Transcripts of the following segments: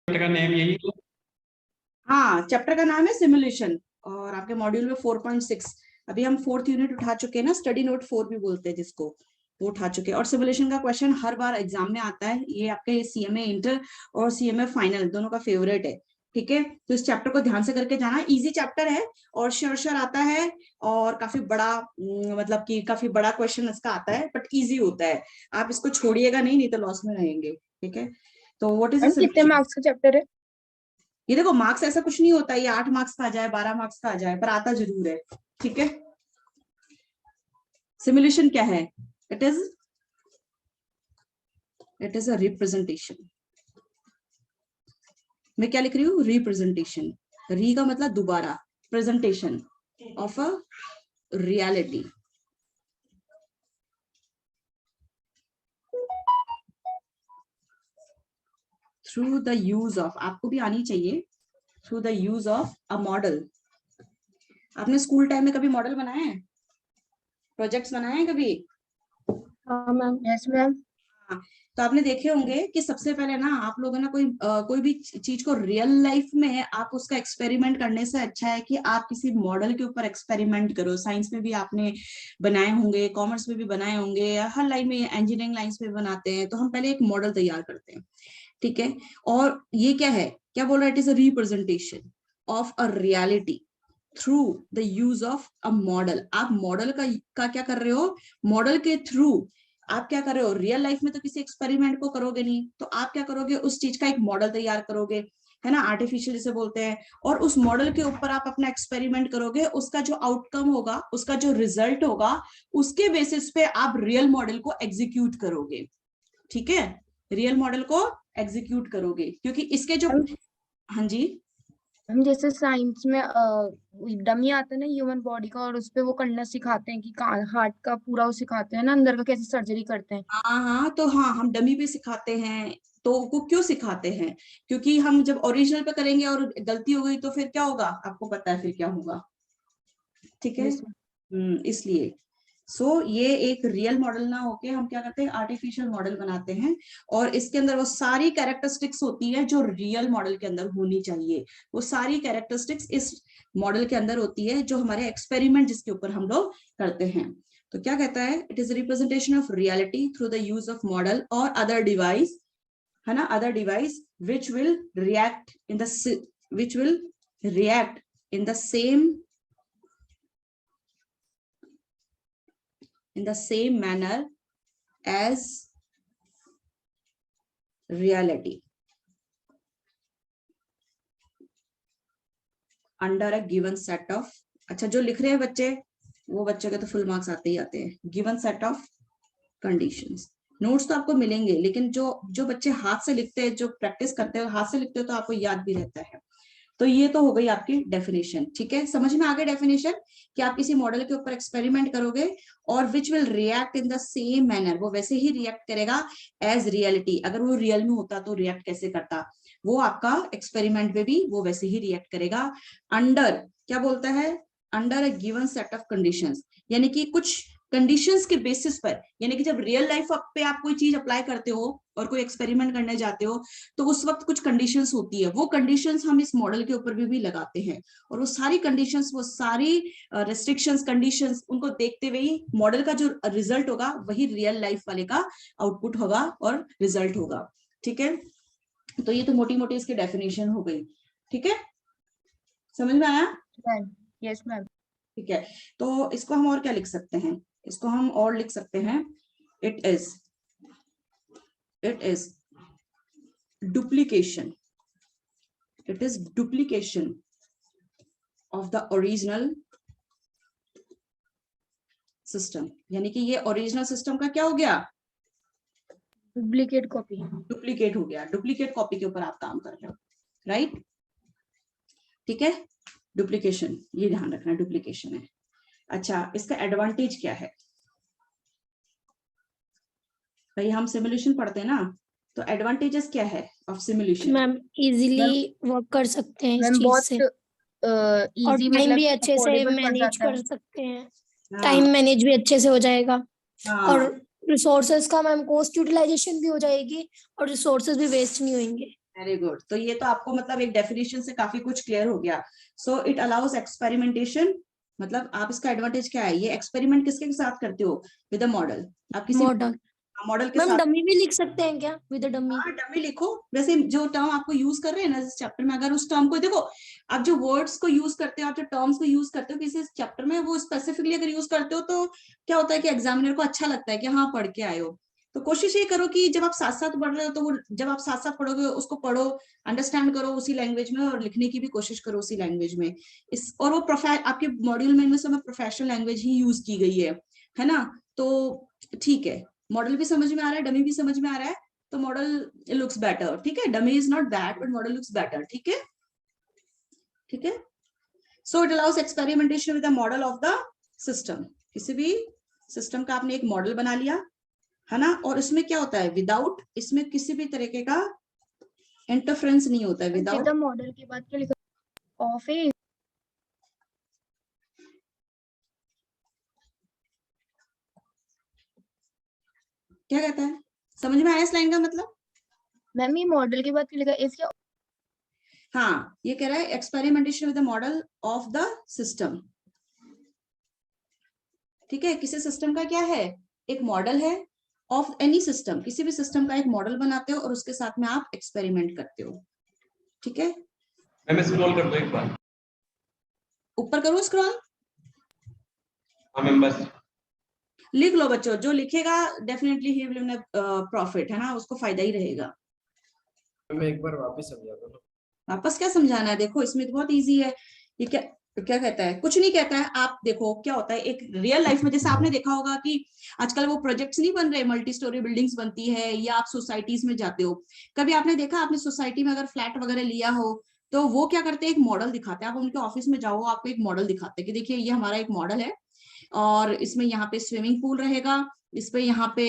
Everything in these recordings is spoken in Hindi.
का नेम यही है। हाँ, चैप्टर का नाम है सिमुलेशन और आपके मॉड्यूल में 4.6 अभी हम 4th यूनिट उठा चुके हैं ना, स्टडी नोट 4 भी बोलते हैं जिसको, वो उठा चुके हैं। और सिमुलेशन का क्वेश्चन हर बार एग्जाम में आता है, ये आपके सीएमए इंटर और सीएमए फाइनल दोनों का फेवरेट है। ठीक है, तो इस चैप्टर को ध्यान से करके जाना, इजी चैप्टर है और श्योर आता है और काफी बड़ा मतलब कि काफी बड़ा क्वेश्चन इसका आता है, बट इजी होता है। आप इसको छोड़िएगा नहीं तो लॉस में रहेंगे। ठीक है, तो व्हाट इज कितने मार्क्स का चैप्टर है? ये देखो, मार्क्स ऐसा कुछ नहीं होता, ये 8 मार्क्स का आ जाए 12 मार्क्स का आ जाए, पर आता जरूर है। ठीक है, सिमुलेशन क्या है? It is a representation. मैं क्या लिख रही हूँ? रिप्रेजेंटेशन। री का मतलब दोबारा, presentation of a reality. Through the use of, आपको भी आनी चाहिए, through the use of a model. आपने स्कूल टाइम में कभी मॉडल बनाए हैं, प्रोजेक्ट्स बनाए हैं कभी? हाँ मैम। Yes ma'am. हाँ, तो आपने देखे होंगे कि सबसे पहले ना आप लोगों ना कोई भी चीज को रियल लाइफ में आप उसका एक्सपेरिमेंट करने से अच्छा है कि आप किसी मॉडल के ऊपर एक्सपेरिमेंट करो। साइंस में भी आपने बनाए होंगे, कॉमर्स में भी बनाए होंगे, हर लाइन में, इंजीनियरिंग लाइंस में बनाते हैं, तो हम पहले एक मॉडल तैयार करते हैं। ठीक है, और ये क्या है, क्या बोल रहा है? It is a representation of a reality through the use of a model. आप मॉडल का क्या कर रहे हो? मॉडल के थ्रू आप क्या कर रहे हो? रियल लाइफ में तो किसी एक्सपेरिमेंट को करोगे नहीं, तो आप क्या करोगे? उस चीज का एक मॉडल तैयार करोगे, है ना, आर्टिफिशियल जिसे बोलते हैं, और उस मॉडल के ऊपर आप अपना एक्सपेरिमेंट करोगे। उसका जो आउटकम होगा, उसका जो रिजल्ट होगा, उसके बेसिस पे आप रियल मॉडल को एग्जीक्यूट करोगे। ठीक है, रियल मॉडल को एग्जीक्यूट करोगे, क्योंकि इसके जो, हाँ जी, हम जैसे साइंस में डमी आता है ना ह्यूमन बॉडी का, और उस पे वो करना सिखाते हैं कि हार्ट का पूरा वो सिखाते हैं ना, अंदर का कैसे सर्जरी करते हैं। हाँ हाँ, तो हाँ, हम डमी पे सिखाते हैं। तो वो क्यों सिखाते हैं? क्योंकि हम जब ओरिजिनल पे करेंगे और गलती हो गई तो फिर क्या होगा, आपको पता है फिर क्या होगा। ठीक है, यस इसलिए ये एक रियल मॉडल ना होके हम क्या करते हैं? आर्टिफिशियल मॉडल बनाते हैं, और इसके अंदर वो सारी कैरेक्टरिस्टिक्स होती है जो रियल मॉडल के अंदर होनी चाहिए। वो सारी कैरेक्टरिस्टिक्स इस मॉडल के अंदर होती है, जो हमारे एक्सपेरिमेंट जिसके ऊपर हम लोग करते हैं। तो क्या कहता है? It is representation of reality through the use of model और अदर डिवाइस, है ना, other device which will react in the same manner as reality under a given set of, अच्छा जो लिख रहे हैं बच्चे, वो बच्चों के तो फुल मार्क्स आते ही आते हैं। Given set of conditions. Notes तो आपको मिलेंगे, लेकिन जो जो बच्चे हाथ से लिखते हैं, जो प्रैक्टिस करते हैं हाथ से लिखते हो, तो आपको याद भी रहता है। तो ये तो हो गई आपकी डेफिनेशन। ठीक है, समझ में आ गई डेफिनेशन कि आप किसी मॉडल के ऊपर एक्सपेरिमेंट करोगे और which will react in the same manner, वो वैसे ही रिएक्ट करेगा एज रियलिटी। अगर वो रियल में होता तो रिएक्ट कैसे करता, वो आपका एक्सपेरिमेंट में भी वो वैसे ही रिएक्ट करेगा। अंडर, क्या बोलता है? Under a given set of conditions, यानी कि कुछ कंडीशंस के बेसिस पर, यानी कि जब रियल लाइफ पे आप कोई चीज अप्लाई करते हो और कोई एक्सपेरिमेंट करने जाते हो, तो उस वक्त कुछ कंडीशंस होती है, वो कंडीशंस हम इस मॉडल के ऊपर भी लगाते हैं। और वो सारी कंडीशंस, वो सारी रेस्ट्रिक्शंस, कंडीशंस, उनको देखते हुए ही मॉडल का जो रिजल्ट होगा वही रियल लाइफ वाले का आउटपुट होगा और रिजल्ट होगा। ठीक है, तो ये तो मोटी मोटी इसकी डेफिनेशन हो गई। ठीक है, समझ में आया? Yes ma'am. ठीक है, तो इसको हम और क्या लिख सकते हैं? इसको हम और लिख सकते हैं, it is duplication, it is duplication of the original system। यानी कि ये ओरिजिनल सिस्टम का क्या हो गया? Duplicate copy. डुप्लीकेट हो गया, डुप्लीकेट कॉपी के ऊपर आप काम कर रहे हो, राइट? ठीक है, डुप्लीकेशन, ये ध्यान रखना, डुप्लीकेशन है। अच्छा, इसका एडवांटेज क्या है? भाई हम सिमुलेशन पढ़ते हैं ना, तो एडवांटेजेस क्या है of simulation? Ma'am easily work कर सकते हैं इस मैम चीज बहुत से, इजी, और टाइम मतलब भी अच्छे से अफोर्डेबल पड़ मैनेज जाता है। कर सकते हैं। हाँ, टाइम मैनेज भी अच्छे से हो जाएगा, हाँ, और रिसोर्सेज का मैम कॉस्ट यूटिलाइजेशन भी हो जाएगी, और रिसोर्सेज भी वेस्ट नहीं होंगे। Very good. तो ये तो आपको मतलब एक डेफिनेशन से काफी कुछ क्लियर हो गया। सो इट अलाउज एक्सपेरिमेंटेशन, मतलब आप इसका एडवांटेज क्या है, ये एक्सपेरिमेंट किसके साथ करते हो, विद अ मॉडल। आप किसी मॉडल। मॉडल के मैम साथ डमी भी लिख सकते हैं क्या विद डमी? हाँ डमी लिखो। वैसे जो टर्म आपको यूज कर रहे हैं ना इस चैप्टर में, अगर उस टर्म को देखो, आप जो वर्ड्स को यूज करते हो, आप जो टर्म्स को यूज करते हो किसी चैप्टर में, वो स्पेसिफिकली अगर यूज करते हो तो क्या होता है कि एग्जामिनर को अच्छा लगता है कि हाँ पढ़ के आए हो। तो कोशिश ये करो कि जब आप साथ साथ पढ़ रहे हो तो वो जब आप साथ साथ पढ़ोगे उसको पढ़ो, अंडरस्टैंड करो उसी लैंग्वेज में, और लिखने की भी कोशिश करो उसी लैंग्वेज में। इस और वो आपके मॉड्यूल में इनमें सब प्रोफेशनल लैंग्वेज ही यूज की गई है ना। तो ठीक है, मॉडल भी समझ में आ रहा है, डमी भी समझ में आ रहा है, तो मॉडल लुक्स बेटर। ठीक है, dummy is not bad but model looks better. ठीक है, ठीक है। So it allows experimentation with the model of the system. किसी भी सिस्टम का आपने एक मॉडल बना लिया है ना, और इसमें क्या होता है, विदाउट, इसमें किसी भी तरीके का इंटरफेरेंस नहीं होता है, विद विदाउट। मॉडल के बाद क्या लिखा, ऑफ है। क्या कहता है, समझ में आया इस लाइन का मतलब? मैम ये मॉडल के बाद क्या लिखा, इफ या हाँ, ये कह रहा है experimentation with the model of the system. ठीक है, किसी सिस्टम का क्या है, एक मॉडल है, ऑफ एनी सिस्टम, किसी भी सिस्टम का एक मॉडल बनाते हो और उसके साथ में आप एक्सपेरिमेंट करते हो। ठीक है, मैं स्क्रॉल कर दो एक बार, ऊपर करो स्क्रॉल, हाँ मैम बस। लिख लो बच्चों, जो लिखेगा डेफिनेटली ही विल प्रॉफिट, है ना, उसको फायदा ही रहेगा। मैं एक बार वापस समझा दो ना। वापस क्या समझाना है, देखो इसमें तो बहुत इजी है। ये क्या क्या कहता है, कुछ नहीं कहता है। आप देखो क्या होता है एक रियल लाइफ में, जैसे आपने देखा होगा कि आजकल वो प्रोजेक्ट्स नहीं बन रहे, मल्टी स्टोरी बिल्डिंग्स बनती है, या आप सोसाइटीज में जाते हो, कभी आपने देखा, आपने सोसाइटी में अगर फ्लैट वगैरह लिया हो तो वो क्या करते हैं, एक मॉडल दिखाते हैं। आप उनके ऑफिस में जाओ, आपको एक मॉडल दिखाते हैं कि देखिए ये हमारा एक मॉडल है, और इसमें यहाँ पे स्विमिंग पूल रहेगा, इस पे यहाँ पे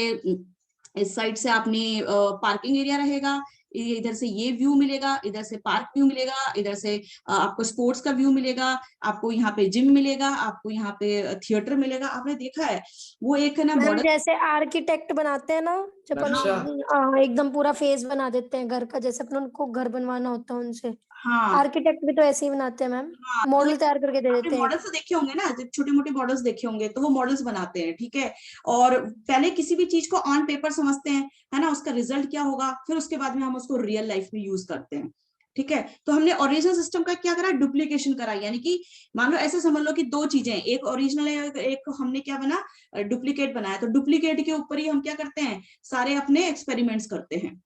इस साइड से आपने पार्किंग एरिया रहेगा, इधर से ये व्यू मिलेगा, इधर से पार्क व्यू मिलेगा, इधर से आपको स्पोर्ट्स का व्यू मिलेगा, आपको यहाँ पे जिम मिलेगा, आपको यहाँ पे थिएटर मिलेगा। आपने देखा है वो एक है ना मैम मॉडल। जैसे आर्किटेक्ट बनाते हैं ना, जब अपन एकदम पूरा फेस बना देते हैं घर का, जैसे अपन उनको घर बनवाना होता है उनसे, हाँ आर्किटेक्ट भी तो ऐसे ही बनाते हैं मैम, हाँ, तो मॉडल तैयार करके दे आपने देते हैं। मॉडल्स तो देखे होंगे ना, जब छोटे मोटे मॉडल्स देखे होंगे तो वो मॉडल्स बनाते हैं। ठीक है, और पहले किसी भी चीज को ऑन पेपर समझते हैं, है ना, उसका रिजल्ट क्या होगा, फिर उसके बाद में हम उसको रियल लाइफ में यूज करते हैं। ठीक है, तो हमने ओरिजिनल सिस्टम का क्या करा, डुप्लीकेशन करा, यानी कि मान लो ऐसे समझ लो कि दो चीजें, एक ओरिजिनल है, एक हमने क्या बना, डुप्लीकेट बनाया, तो डुप्लीकेट के ऊपर ही हम क्या करते हैं, सारे अपने एक्सपेरिमेंट्स करते हैं।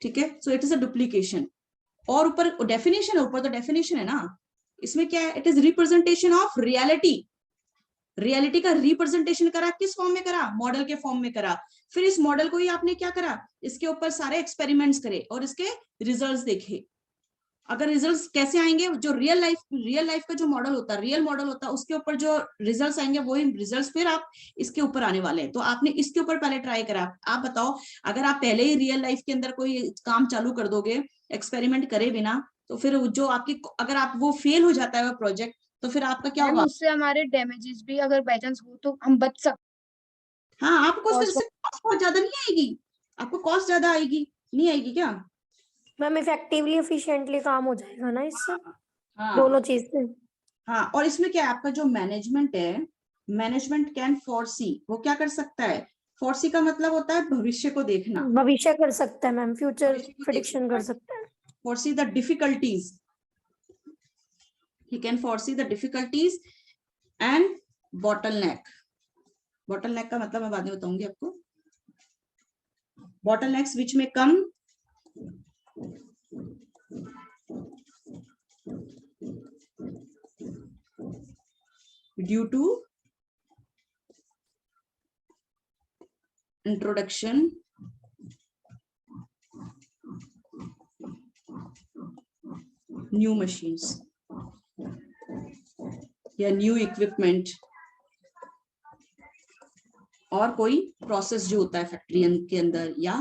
ठीक है, so it is a duplication. और ऊपर डेफिनेशन है, ऊपर तो डेफिनेशन है ना, इसमें क्या है, it is representation of reality. Reality का रिप्रेजेंटेशन करा, किस फॉर्म में करा, मॉडल के फॉर्म में करा। फिर इस मॉडल को ही आपने क्या करा, इसके ऊपर सारे एक्सपेरिमेंट्स करे और इसके रिजल्ट्स देखे। अगर रिजल्ट्स कैसे आएंगे, जो रियल लाइफ का जो मॉडल होता है, रियल मॉडल होता है, उसके ऊपर जो रिजल्ट्स आएंगे वही रिजल्ट्स फिर आप इसके ऊपर आने वाले हैं। तो आपने इसके ऊपर पहले ट्राई करा। आप बताओ, अगर आप पहले ही रियल लाइफ के अंदर कोई काम चालू कर दोगे एक्सपेरिमेंट करे बिना, तो फिर जो आपकी, अगर आप वो फेल हो जाता है वो प्रोजेक्ट, तो फिर आपका क्या मैम होगा, उससे हमारे डैमेजेस भी अगर बाई चांस हो तो हम बच सकते हाँ आपको फिर हैं। से कॉस्ट बहुत ज्यादा नहीं आएगी, आपको कॉस्ट ज्यादा आएगी, नहीं आएगी क्या? मैम इफेक्टिवली एफिशिएंटली काम हो जाएगा ना इससे, हाँ दोनों चीज से। हाँ, और इसमें क्या है, आपका जो मैनेजमेंट है, मैनेजमेंट कैन फोरसी, वो क्या कर सकता है, फोरसी का मतलब होता है भविष्य को देखना, भविष्य कर सकता है मैम, फ्यूचर भविष्य को देख प्रेडिक्शन सकता कर है, सकता है। foresee the difficulties, he can foresee the difficulties and bottleneck। bottleneck का मतलब मैं बाद में बताऊंगी आपको। bottlenecks which may come due to introduction new machines या न्यू इक्विपमेंट, और कोई प्रोसेस जो होता है फैक्ट्री के अंदर या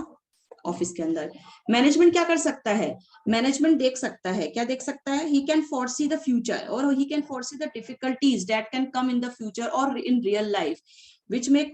ऑफिस के अंदर। मैनेजमेंट क्या कर सकता है, मैनेजमेंट देख सकता है, क्या देख सकता है, he can foresee the future और he can foresee the difficulties that can come in the future और in real life, which may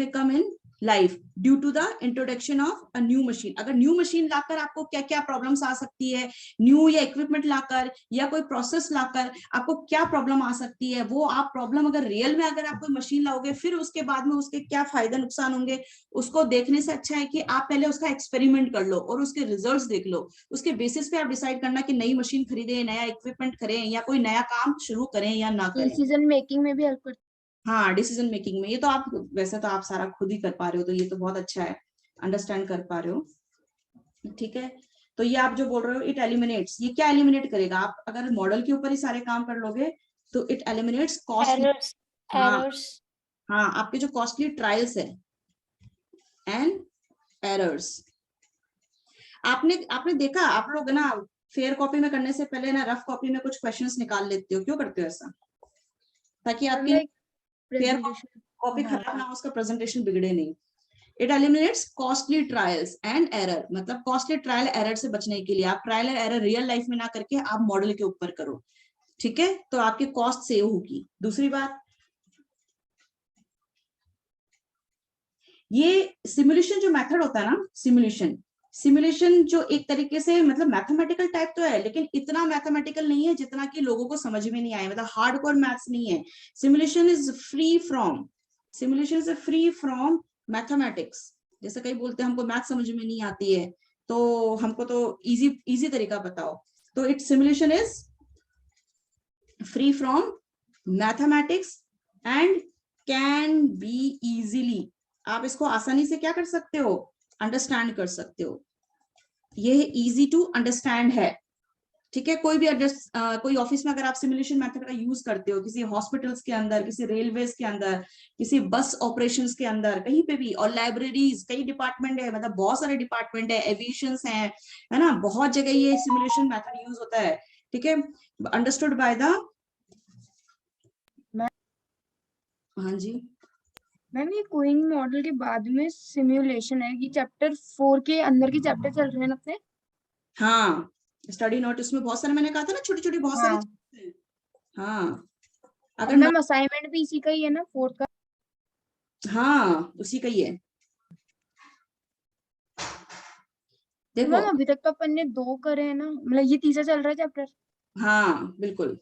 come in life due to the introduction of a new machine. अगर न्यू मशीन लाकर आपको क्या क्या प्रॉब्लम्स आ सकती है, न्यू या इक्विपमेंट लाकर या कोई प्रोसेस लाकर आपको क्या प्रॉब्लम आ सकती है, वो आप प्रॉब्लम अगर रियल में अगर आप कोई मशीन लाओगे फिर उसके बाद में उसके क्या फायदे नुकसान होंगे, उसको देखने से अच्छा है कि आप पहले उसका एक्सपेरिमेंट कर लो और उसके रिजल्ट्स देख लो। उसके बेसिस पे आप डिसाइड करना कि नई मशीन खरीदें, नया इक्विपमेंट करें या कोई नया काम शुरू करें या ना करें। डिसीजन मेकिंग में भी हेल्प करती हाँ, डिसीजन मेकिंग में। ये तो आप वैसे तो आप सारा खुद ही कर पा रहे हो, तो ये तो बहुत अच्छा है, अंडरस्टैंड कर पा रहे हो। ठीक है, तो ये आप जो बोल रहे हो इट एलिमिनेट्स, ये क्या एलिमिनेट करेगा? आप अगर मॉडल के ऊपर ही सारे काम कर लोगे तो इट एलिमिनेट्स कॉस्टली, एरर्स हाँ एरर्स हाँ, आपके जो कॉस्टली ट्रायल्स है एंड एरर्स। आपने आपने देखा, आप लोग ना फेयर कॉपी में करने से पहले ना रफ कॉपी में कुछ क्वेश्चंस निकाल लेते हो, क्यों करते हो ऐसा? ताकि आपकी लाइक फेयर प्रेजेंटेशन। कॉपी खराब ना हो, उसका प्रेजेंटेशन बिगड़े नहीं। It eliminates costly trials and error, मतलब कॉस्टली ट्रायल एरर से बचने के लिए आप ट्रायल एरर रियल लाइफ में ना करके आप मॉडल के ऊपर करो। ठीक है, तो आपकी कॉस्ट सेव होगी। दूसरी बात, ये सिमुलेशन जो मेथड होता है ना, सिमुलेशन जो एक तरीके से मतलब मैथमेटिकल टाइप तो है, लेकिन इतना मैथमेटिकल नहीं है जितना कि लोगों को समझ में नहीं आए, मतलब हार्डकोर मैथ्स नहीं है। Simulation is free from mathematics. जैसे कई बोलते हैं हमको मैथ समझ में नहीं आती है, तो हमको तो इजी तरीका बताओ, तो it simulation is free from mathematics and can be easily, आप इसको आसानी से क्या कर सकते हो, अंडरस्टैंड कर सकते हो। ये इजी टू अंडरस्टैंड है। ठीक है, कोई भी कोई ऑफिस में अगर आप सिमुलेशन मेथड का यूज करते हो, किसी हॉस्पिटल्स के अंदर, किसी रेलवेज के अंदर, किसी बस ऑपरेशंस के अंदर, कहीं पे भी, और लाइब्रेरीज, कई डिपार्टमेंट है, मतलब बहुत सारे डिपार्टमेंट है, एविएशंस है ना, बहुत जगह ये सिमुलेशन मेथड यूज होता है। ठीक है, अंडरस्टूड बाय द, हाँ जी मैम ये कोइंग मॉडल के बाद में सिमुलेशन है, ये चैप्टर 4 के अंदर के चैप्टर चल रहे हैं ना अपने। हाँ, स्टडी नोट उसमें बहुत सारे, मैंने कहा था ना छोटी छोटी बहुत सारी हाँ, चीजें हैं। हाँ, और अगर मैम असाइनमेंट भी इसी का ही है ना 4th का। हाँ, उसी का ही है। तो देखो, मैम अभी तक तो अपन ने 2 करे हैं ना, मतलब ये तीसरा चल रहा है चैप्टर। हाँ बिल्कुल,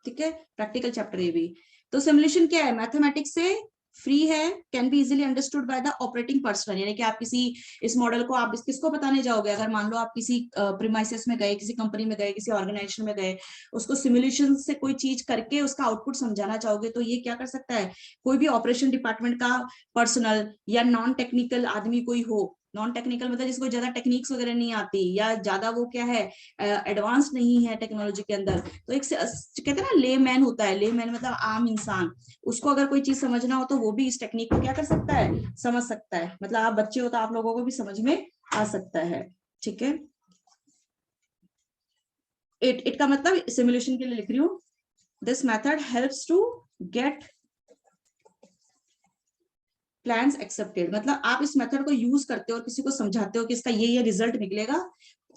ठीक है, प्रैक्टिकल चैप्टर ये भी। तो सिमुलेशन क्या है, मैथमेटिक्स से फ्री है, can be easily understood by the operating person, यानी कि आप किसी इस मॉडल को आप किसको बताने जाओगे, अगर मान लो आप किसी प्रीमाइसेस में गए, किसी कंपनी में गए, किसी ऑर्गेनाइजेशन में गए, उसको सिमुलेशन से कोई चीज करके उसका आउटपुट समझाना चाहोगे, तो ये क्या कर सकता है, कोई भी ऑपरेशन डिपार्टमेंट का पर्सनल या नॉन टेक्निकल आदमी कोई हो, नॉन टेक्निकल मतलब जिसको ज्यादा टेक्निक्स वगैरह नहीं आती, या ज्यादा वो क्या है एडवांस नहीं है टेक्नोलॉजी के अंदर, तो एक कहते हैं ना ले मैन होता है, ले मैन मतलब आम इंसान, उसको अगर कोई चीज समझना हो तो वो भी इस टेक्निक को क्या कर सकता है, समझ सकता है। मतलब आप बच्चे हो तो आप लोगों को भी समझ में आ सकता है। ठीक है, इट का मतलब सिमुलेशन के लिए लिख रही हूँ, this method helps to get plans accepted, मतलब आप इस मेथड को यूज करते हो और किसी को समझाते हो कि इसका ये रिजल्ट निकलेगा,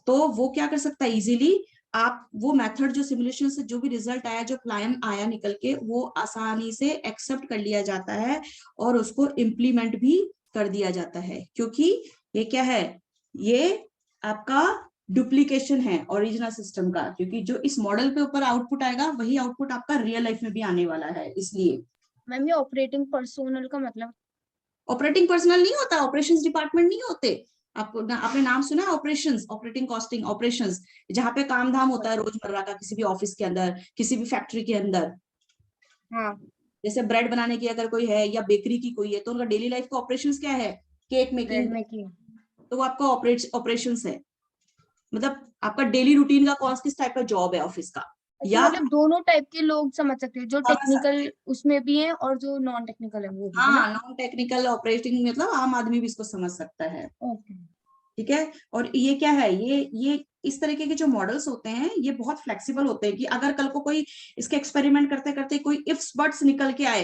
तो वो क्या कर सकता है इजीली, आप वो मेथड जो सिमुलेशन से जो भी रिजल्ट आया, जो प्लान आया निकल के, वो आसानी से एक्सेप्ट कर लिया जाता है और उसको इम्प्लीमेंट भी कर दिया जाता है, क्योंकि ये क्या है, ये आपका डुप्लीकेशन है ओरिजिनल सिस्टम का, क्योंकि जो इस मॉडल पे ऊपर आउटपुट आएगा वही आउटपुट आपका रियल लाइफ में भी आने वाला है। इसलिए मैम ये ऑपरेटिंग पर्सोनल का मतलब, ऑपरेटिंग पर्सनल नहीं होता, ऑपरेशंस डिपार्टमेंट नहीं होते, आपको आपने नाम सुना है ऑपरेशंस, ऑपरेटिंग कॉस्टिंग ऑपरेशंस, जहाँ पे काम धाम होता है रोजमर्रा का, किसी भी ऑफिस के अंदर, किसी भी फैक्ट्री के अंदर, हाँ जैसे ब्रेड बनाने की अगर कोई है या बेकरी की कोई है, तो उनका डेली लाइफ का ऑपरेशंस क्या है, केक ब्रेड मेकिंग, मेकिंग। तो वो आपका ऑपरेशंस है, मतलब आपका डेली रूटीन का कौन किस टाइप का जॉब है ऑफिस का, अच्छा या मतलब दोनों टाइप के लोग समझ सकते हैं, जो समझ सकते टेक्निकल हैं। उसमें भी हैं और जो नॉन टेक्निकल है वो भी, है ना। हाँ, नॉन टेक्निकल ऑपरेटिंग मतलब आम आदमी भी इसको समझ सकता है। ओके। ठीक है, और ये क्या है, ये इस तरीके के जो मॉडल्स होते हैं ये बहुत फ्लेक्सिबल होते हैं, कि अगर कल को कोई इसके एक्सपेरिमेंट करते करते कोई इफ्स बट्स निकल के आए,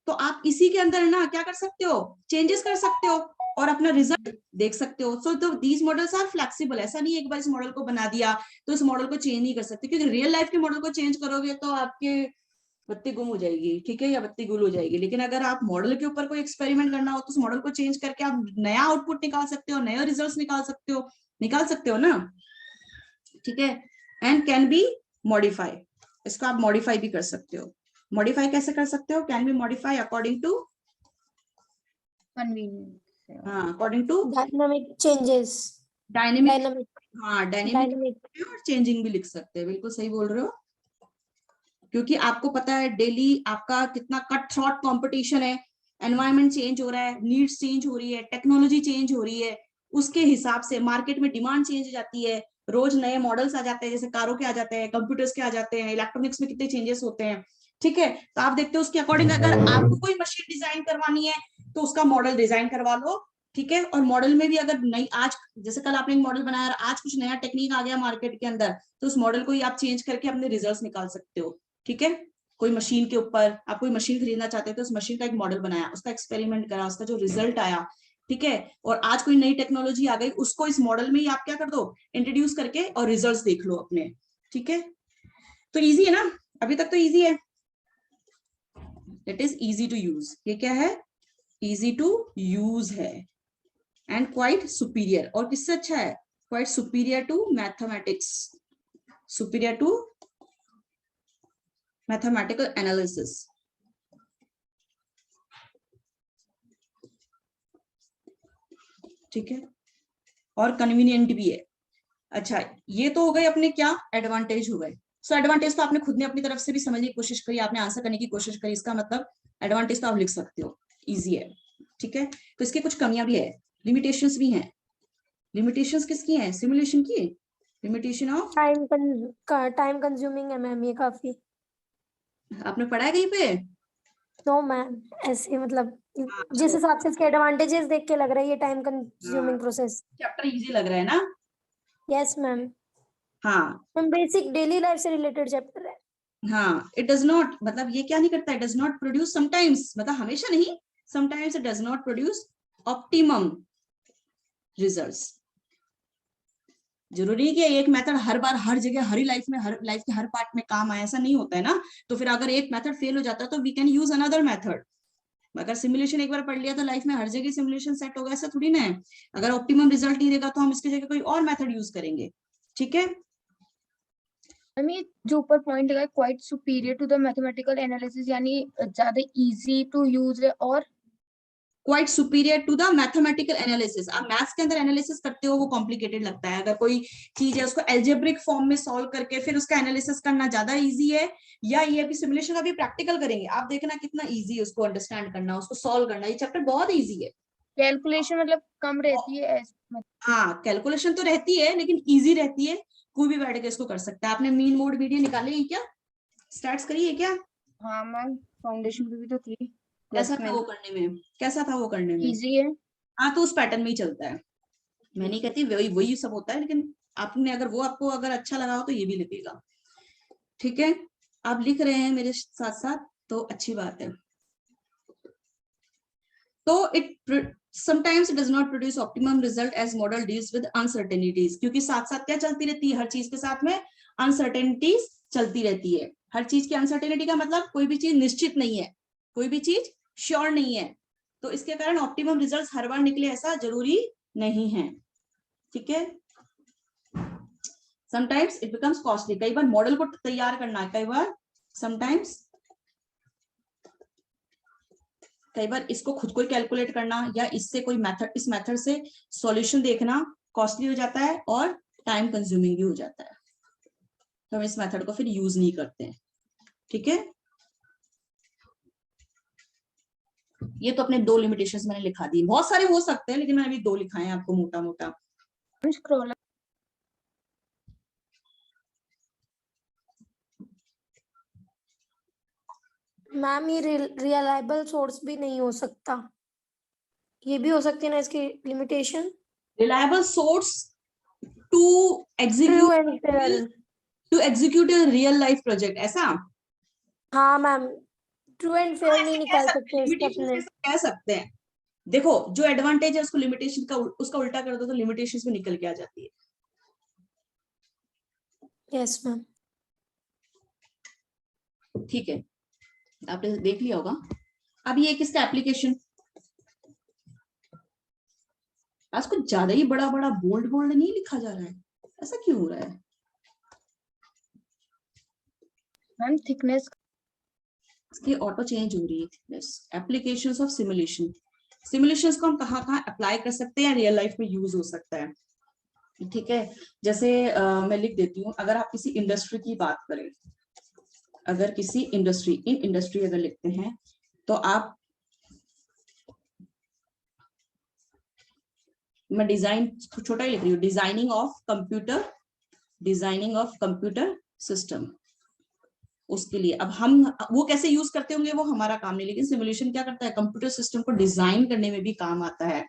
तो आप इसी के अंदर ना क्या कर सकते हो, चेंजेस कर सकते हो और अपना रिजल्ट देख सकते हो। So these models are flexible, ऐसा नहीं एक बार इस मॉडल को बना दिया तो इस मॉडल को चेंज नहीं कर सकते, क्योंकि रियल लाइफ के मॉडल को चेंज करोगे तो आपके बत्ती गुम हो जाएगी, ठीक है, या बत्ती गुल हो जाएगी। लेकिन अगर आप मॉडल के ऊपर कोई एक्सपेरिमेंट करना हो तो उस मॉडल को चेंज करके आप नया आउटपुट निकाल सकते हो, नया रिजल्ट निकाल सकते हो ना, ठीक है। एंड कैन बी मॉडिफाई, इसको आप मॉडिफाई भी कर सकते हो। मॉडिफाई कैसे कर सकते हो? Can be modify according to, convenience. हाँ, according to dynamic changes, dynamic, dynamic, हाँ डायनामिक। डायनेमिक और चेंजिंग भी लिख सकते हैं, बिल्कुल सही बोल रहे हो। क्योंकि आपको पता है डेली आपका कितना कट थ्रॉट कंपटीशन है, एनवायरनमेंट चेंज हो रहा है, नीड्स चेंज हो रही है, टेक्नोलॉजी चेंज हो रही है, उसके हिसाब से मार्केट में डिमांड चेंज हो जाती है, रोज नए मॉडल्स आ जाते हैं, जैसे कारों के आ जाते हैं, कंप्यूटर्स के आ जाते हैं, इलेक्ट्रॉनिक्स में कितने चेंजेस होते हैं, ठीक है। तो आप देखते हो उसके अकॉर्डिंग अगर आपको कोई मशीन डिजाइन करवानी है तो उसका मॉडल डिजाइन करवा लो, ठीक है। और मॉडल में भी अगर नई, आज जैसे कल आपने एक मॉडल बनाया और आज कुछ नया टेक्निक आ गया मार्केट के अंदर, तो उस मॉडल को ही आप चेंज करके अपने रिजल्ट्स निकाल सकते हो, ठीक है। कोई मशीन के ऊपर आप कोई मशीन खरीदना चाहते थे, उस मशीन का एक मॉडल बनाया, उसका एक्सपेरिमेंट करा, उसका जो रिजल्ट आया, ठीक है, और आज कोई नई टेक्नोलॉजी आ गई, उसको इस मॉडल में ही आप क्या कर दो, इंट्रोड्यूस करके और रिजल्ट्स देख लो अपने, ठीक है। तो इजी है ना, अभी तक तो इजी है, it is easy to use. ये क्या है? इजी टू यूज है एंड क्वाइट सुपीरियर। और किससे अच्छा है? Quite superior to mathematics, superior to mathematical analysis, ठीक है, और कन्वीनियंट भी है। अच्छा, ये तो हो गए अपने क्या एडवांटेज हो गए। सो एडवांटेज तो आपने खुद ने अपनी तरफ से भी समझने की कोशिश करी, आपने आंसर करने की कोशिश करी, इसका मतलब एडवांटेज तो आप लिख सकते हो, इजी है, ठीक है। तो इसकी कुछ कमियां भी है, लिमिटेशंस भी हैं। लिमिटेशंस किसकी हैं? सिमुलेशन की, लिमिटेशन ऑफ, टाइम कंज्यूमिंग है मैम ये काफी। आपने पढ़ा है कहीं पे? नो मैम, ऐसे मतलब हाँ, जिस हिसाब से इसके एडवांटेजेस देख के लग रहा है ये time consuming process. Chapter easy लग रहा है ना? यस मैम, हाँ मैम बेसिक डेली लाइफ से रिलेटेड चैप्टर है। हाँ, इट डज नॉट, मतलब ये क्या नहीं करता है, डज नॉट प्रोड्यूस, समटाइम्स, मतलब हमेशा नहीं, sometimes it does not produce optimum results. जरूरी नहीं कि एक मेथड हर बार हर जगह हर लाइफ में, हर लाइफ के हर पार्ट में काम आए, ऐसा नहीं होता है ना। तो फिर अगर एक मेथड फेल हो जाता है तो we can use another method. अगर सिमुलेशन एक बार पढ़ लिया तो लाइफ में हर जगह सिमुलेशन सेट होगा, ऐसा थोड़ी ना है। अगर ऑप्टिमम रिजल्ट नहीं देगा तो हम इसकी जगह कोई और मेथड यूज करेंगे, ठीक है। मैम ये जो ऊपर पॉइंट है quite superior to the mathematical analysis, यानी ज्यादा इजी टू यूज है और quite superior to the mathematical analysis. आप मैथ्स के अंदर एनालिसिस करते हो वो कॉम्प्लिकेटेड लगता है, अगर कोई चीज है उसको एल्जेब्रिक फॉर्म में सॉल्व करके फिर उसका एनालिसिस करना ज्यादा इजी है, या ये अभी सिमुलेशन अभी प्रैक्टिकल करेंगे, आप देखना कितना इजी है उसको अंडरस्टैंड करना, उसको सॉल्व करना। ये चैप्टर बहुत इजी है। कैलकुलेशन मतलब कम रहती है हाँ, कैलकुलेशन तो रहती है लेकिन इजी रहती है, कोई भी बैठ के इसको कर सकता है। आपने मीन मोड मीडियन निकाले हैं क्या? स्टार्ट्स करिए क्या? हाँ मैम, फाउंडेशन पे भी तो थी, कैसा प्लस था में वो करने में? कैसा था वो करने में? इजी है। हाँ, तो उस पैटर्न में ही चलता है, मैं नहीं कहती वही वही सब होता है, लेकिन आपने अगर वो आपको अगर अच्छा लगा हो तो ये भी लिखेगा, ठीक है। आप लिख रहे हैं मेरे साथ साथ तो अच्छी बात है। तो it sometimes it does not produce optimum result as model deals with uncertainties, क्योंकि साथ साथ क्या चलती रहती है, हर चीज के साथ में अनसर्टेनिटीज चलती रहती है। हर चीज की अनसर्टेनिटी का मतलब कोई भी चीज निश्चित नहीं है, कोई भी चीज श्योर नहीं है, तो इसके कारण ऑप्टिमम रिजल्ट हर बार निकले ऐसा जरूरी नहीं है, ठीक है। समटाइम्स इट बिकम्स कॉस्टली, कई बार मॉडल को तैयार करना है, कई बार इसको खुद को कैलकुलेट करना या इससे कोई मेथड, इस मेथड से सॉल्यूशन देखना कॉस्टली हो जाता है और टाइम कंज्यूमिंग भी हो जाता है, तो हम इस मेथड को फिर यूज नहीं करते हैं, ठीक है। ये तो अपने दो लिमिटेशंस मैंने लिखा दी, बहुत सारे हो सकते हैं लेकिन मैंने अभी दो लिखाए हैं आपको मोटा मोटा। स्क्रॉल मैम ये रिलायबल सोर्स भी नहीं हो सकता, ये भी हो सकती है ना इसकी limitation. Reliable source to true and fair. Execute real life project, ऐसा? हाँ मैम, ट्रू एंड फेयर नहीं ऐसे कह निकाल सकते सकते हैं, इसके लिमिटेशंस अपने। के साथ कह सकते हैं। देखो जो एडवांटेज है उसको लिमिटेशन का उसका उल्टा कर दो तो लिमिटेशंस में निकल के आ जाती है। Yes ma'am. ठीक है, आपने देख लिया होगा। अब ये किसका एप्लीकेशन, आज कुछ ज्यादा ही बड़ा बड़ा बोल्ड बोल्ड नहीं लिखा जा रहा है, ऐसा क्यों हो रहा है? मैम थिकनेस इसकी ऑटो चेंज हो रही है thickness. Applications of simulation, simulations को हम कहाँ कहाँ अप्लाई कर सकते हैं, रियल लाइफ में यूज हो सकता है। ठीक है, जैसे मैं लिख देती हूँ, अगर आप किसी इंडस्ट्री की बात करें, अगर किसी इंडस्ट्री, इन इंडस्ट्री अगर लिखते हैं तो आप, मैं डिजाइन छोटा ही लिख रही हूँ, designing of computer, designing of computer system. उसके लिए अब हम वो कैसे यूज करते होंगे वो हमारा काम नहीं, लेकिन सिमुलेशन क्या करता है, कंप्यूटर सिस्टम को डिजाइन करने में भी काम आता है।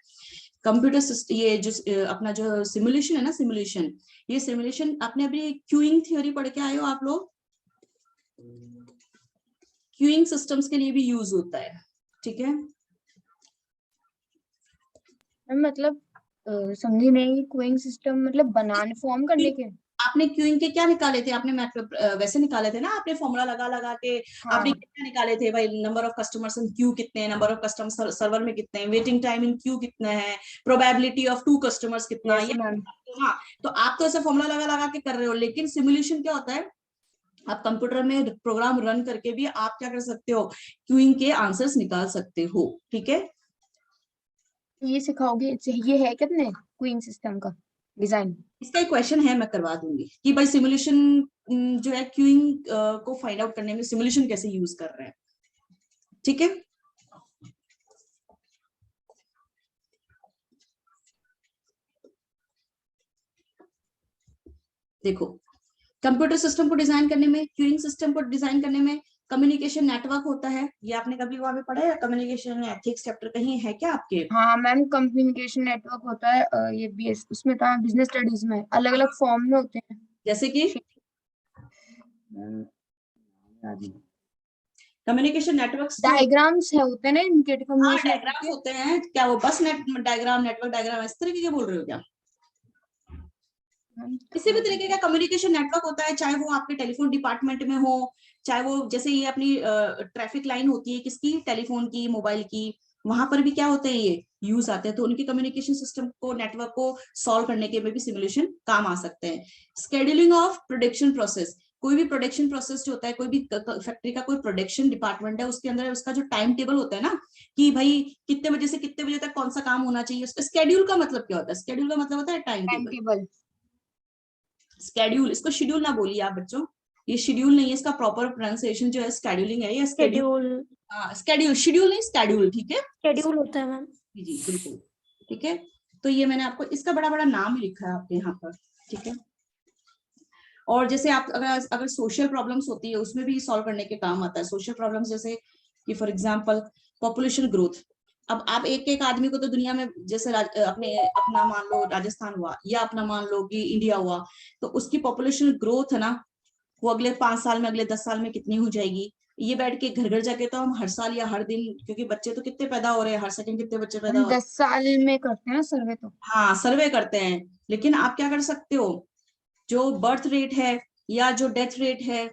कंप्यूटर सिस्टम, ये जो अपना जो सिमुलेशन है ना, सिमुलेशन, ये सिमुलेशन आपने अभी क्यूइंग थ्योरी पढ़ के आए हो आप लोग, क्यूइंग सिस्टम्स के लिए भी यूज होता है। ठीक है, मतलब समझी नहीं, क्यूइंग सिस्टम मतलब बनाने फॉर्म करने के। आपने क्यूइंग के क्या निकाले थे, आपने वैसे निकाले थे ना, आपने फॉर्मूला लगा लगा के आपने हाँ कितना निकाले थे भाई, number of customers in Q कितने हैं, नंबर ऑफ कस्टमर सर्वर में कितने हैं, वेटिंग टाइम इन क्यू कितना है, प्रोबेबिलिटी ऑफ 2 कस्टमर्स कितना है। Yes ma'am. हाँ, तो आप तो ऐसे फॉर्मूला लगा लगा के कर रहे हो, लेकिन सिमुलेशन क्या होता है, आप कंप्यूटर में प्रोग्राम रन करके भी आप क्या कर सकते हो, क्यूइंग के आंसर्स निकाल सकते हो। ठीक है, ये सिखाओगे, ये है कितने क्यूइंग सिस्टम का डिजाइन? इसका एक क्वेश्चन है, मैं करवा दूंगी कि भाई सिमुलेशन जो है क्यूइंग को फाइंड आउट करने में सिमुलेशन कैसे यूज कर रहे हैं। ठीक है, देखो, कंप्यूटर सिस्टम को डिजाइन करने में, क्यूइंग सिस्टम को डिजाइन करने में कम्युनिकेशन नेटवर्क होता है, ये आपने कभी वहां पे पढ़ा है, कम्युनिकेशन एथिक्स चैप्टर कहीं है क्या आपके? हाँ मैम, कम्युनिकेशन नेटवर्क होता है, ये बीएस उसमें था, बिजनेस स्टडीज में अलग अलग फॉर्म में होते हैं। जैसे कि कम्युनिकेशन नेटवर्क्स जो, डायग्राम्स है होते हैं ना इनके, हाँ कम्युनिकेशन नेटवर्क डायग्राम्स के। होते हैं, क्या वो बस नेट डायग्राम, नेटवर्क डायग्राम, इस तरीके के बोल रहे हो क्या? मैम किसी भी तरीके का कम्युनिकेशन नेटवर्क होता है, चाहे वो आपके टेलीफोन डिपार्टमेंट में हो, चाहे वो जैसे ये अपनी ट्रैफिक लाइन होती है किसकी, टेलीफोन की, मोबाइल की, वहां पर भी क्या होते हैं, ये यूज आते हैं। तो उनके कम्युनिकेशन सिस्टम को, नेटवर्क को सॉल्व करने के में भी सिमुलेशन काम आ सकते हैं। स्केड्यूलिंग ऑफ प्रोडक्शन प्रोसेस, कोई भी प्रोडक्शन प्रोसेस जो होता है, कोई भी फैक्ट्री का कोई प्रोडक्शन डिपार्टमेंट है, उसके अंदर उसका जो टाइम टेबल होता है ना, कि भाई कितने बजे से कितने बजे तक कौन सा काम होना चाहिए, उसका स्केड्यूल का मतलब क्या होता है, स्केड्यूल का मतलब होता है time time table. Table. Schedule, इसको शेड्यूल ना बोलिए आप बच्चों, ये शेड्यूल नहीं है, इसका प्रॉपर प्रोनाउंसिएशन जो है स्केड्यूलिंग है, या स्केड्यूल, शेड्यूल, स्केड्यूल, शेड्यूल नहीं स्केड्यूल। ठीक है, शेड्यूल होता है मैम। जी जी बिल्कुल। ठीक है, तो ये मैंने आपको इसका बड़ा बड़ा नाम ही लिखा है आपके यहाँ पर। ठीक है, और जैसे आप अगर अगर सोशल प्रॉब्लम्स होती है उसमें भी सॉल्व करने के काम आता है। सोशल प्रॉब्लम्स जैसे कि फॉर एग्जांपल पॉपुलेशन ग्रोथ, अब आप एक एक आदमी को तो दुनिया में, जैसे अपने अपना मान लो राजस्थान हुआ, या अपना मान लो कि इंडिया हुआ, तो उसकी पॉपुलेशन ग्रोथ है ना, वो अगले 5 साल में, अगले 10 साल में कितनी हो जाएगी, ये बैठ के घर घर जाके तो हम हर साल या हर दिन, क्योंकि बच्चे तो कितने पैदा हो रहे हैं, हर सेकंड कितने बच्चे पैदा हम हो रहे 10 साल में करते हैं ना सर्वे तो। हैं, हाँ सर्वे करते हैं। लेकिन आप क्या कर सकते हो, जो बर्थ रेट है, या जो डेथ रेट है,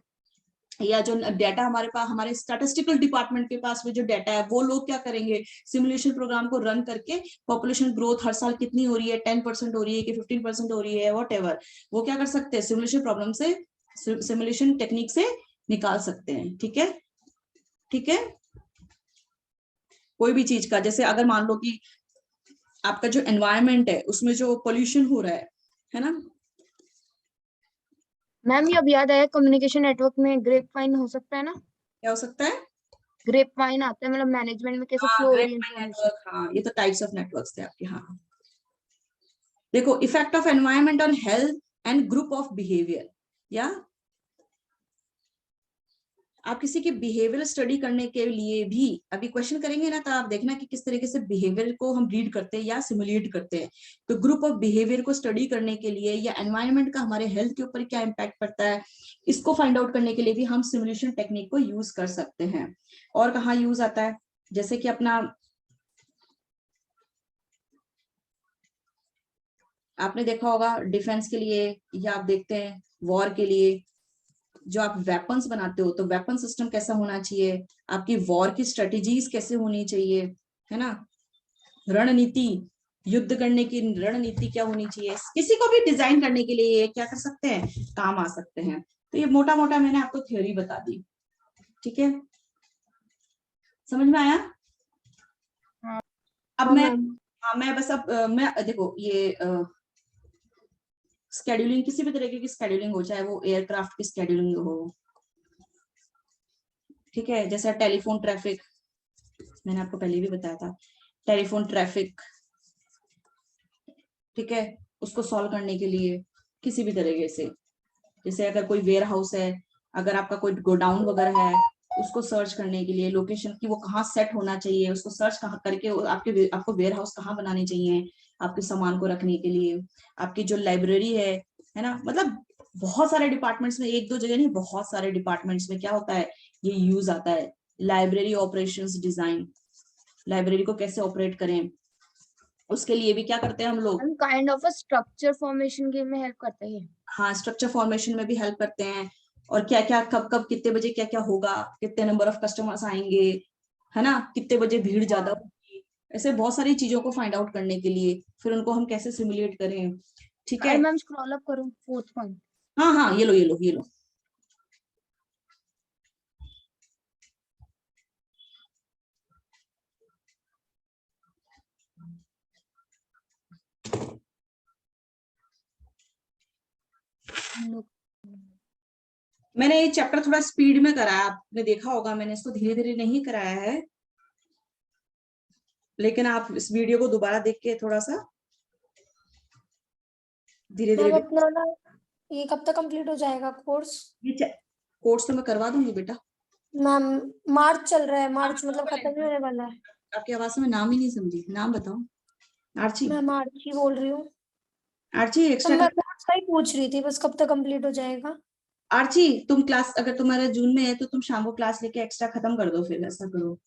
या जो डाटा हमारे पास, हमारे स्टैटिस्टिकल डिपार्टमेंट के पास में जो डाटा है, वो लोग क्या करेंगे, सिमुलेशन प्रोग्राम को रन करके पॉपुलेशन ग्रोथ हर साल कितनी हो रही है, 10% हो रही है कि 15% हो रही है, वॉट एवर, वो क्या कर सकते हैं, सिमुलेशन प्रॉब्लम से, सिमुलेशन टेक्निक से निकाल सकते हैं। ठीक है, ठीक है, कोई भी चीज का, जैसे अगर मान लो कि आपका जो एनवायरमेंट है उसमें जो पोल्यूशन हो रहा है ना, मैम ये अब याद आया, कम्युनिकेशन नेटवर्क में ग्रेप वाइन हो सकता है ना? क्या हो सकता है? ग्रेप वाइन आता है, मतलब मैनेजमेंट में कैसे हाँ फ्लो हो रही है ग्रेपवाइन इन्फॉर्मेशन। नेटवर्क, हाँ ये तो टाइप्स ऑफ नेटवर्क्स थे आपके। हाँ देखो, effect of environment on health and group of behaviour, या आप किसी के बिहेवियर स्टडी करने के लिए भी अभी क्वेश्चन करेंगे ना, तो आप देखना कि किस तरीके से बिहेवियर को हम रीड करते हैं या सिमुलेट करते हैं। तो ग्रुप ऑफ बिहेवियर को स्टडी करने के लिए, या एनवायरनमेंट का हमारे हेल्थ के ऊपर क्या इम्पैक्ट पड़ता है, इसको फाइंड आउट करने के लिए भी हम सिमुलेशन टेक्निक को यूज कर सकते हैं। और कहाँ यूज आता है, जैसे कि अपना, आपने देखा होगा डिफेंस के लिए, या आप देखते हैं वॉर के लिए, जो आप वेपन्स बनाते हो तो वेपन सिस्टम कैसा होना चाहिए, आपकी वॉर की स्ट्रेटेजीज कैसे होनी चाहिए, है ना, रणनीति, युद्ध करने की रणनीति क्या होनी चाहिए, किसी को भी डिजाइन करने के लिए ये क्या कर सकते हैं, काम आ सकते हैं। तो ये मोटा मोटा मैंने आपको थ्योरी बता दी, ठीक है, समझ में आया? अब हाँ मैं मैम। मैं बस अब मैं देखो ये स्केड्यूलिंग, किसी भी तरीके की स्केड्यूलिंग हो, चाहे वो एयरक्राफ्ट की स्केड्यूलिंग हो, ठीक है, जैसे टेलीफोन ट्रैफिक, मैंने आपको पहले भी बताया था, टेलीफोन ट्रैफिक, ठीक है, उसको सॉल्व करने के लिए किसी भी तरीके से, जैसे अगर कोई वेयर हाउस है, अगर आपका कोई गोडाउन वगैरह है, उसको सर्च करने के लिए लोकेशन की वो कहाँ सेट होना चाहिए, उसको सर्च कहाँ करके आपको वेयर हाउस कहाँ बनाने चाहिए आपके सामान को रखने के लिए, आपकी जो लाइब्रेरी है ना, मतलब बहुत सारे डिपार्टमेंट्स में, एक दो जगह नहीं, बहुत सारे डिपार्टमेंट्स में क्या होता है, ये यूज आता है। लाइब्रेरी ऑपरेशंस डिजाइन, लाइब्रेरी को कैसे ऑपरेट करें, उसके लिए भी क्या करते हैं हम लोग, हम kind of a structure formation के में हेल्प करते हैं। हाँ, स्ट्रक्चर फॉर्मेशन में भी हेल्प करते हैं, और क्या क्या कब कब कितने बजे क्या क्या होगा, कितने नंबर ऑफ कस्टमर्स आएंगे, है ना, कितने बजे भीड़ ज्यादा होगी, ऐसे बहुत सारी चीजों को फाइंड आउट करने के लिए, फिर उनको हम कैसे सिमुलेट करें, ठीक है। अरे मैम स्क्रॉल अप करो 4th पॉइंट। हाँ हाँ, ये लो ये लो ये लो, मैंने ये चैप्टर थोड़ा स्पीड में कराया, आपने देखा होगा, मैंने इसको धीरे धीरे नहीं कराया है, लेकिन आप इस वीडियो को दोबारा देख के थोड़ा सा धीरे मैम धीरे, अपना ना ये कब तक कंप्लीट हो जाएगा कोर्स? ये कोर्स तो मैं करवा दूंगी बेटा। मैम मार्च चल रहा है, मार्च मतलब खत्म ही होने वाला है। आपकी आवाज से मैं नाम ही नहीं समझी, नाम बताओ। आर्ची, मैं मार्च ही बोल रही हूँ। आर्ची तो एक्स्ट्रा मैं कोर्स का ही पूछ रही थी, बस कब तक कंप्लीट हो जाएगा? आर्ची तुम क्लास, अगर तुम्हारा जून में है तो तुम शाम को क्लास लेके एक्स्ट्रा खत्म कर दो, फिर ऐसा करो।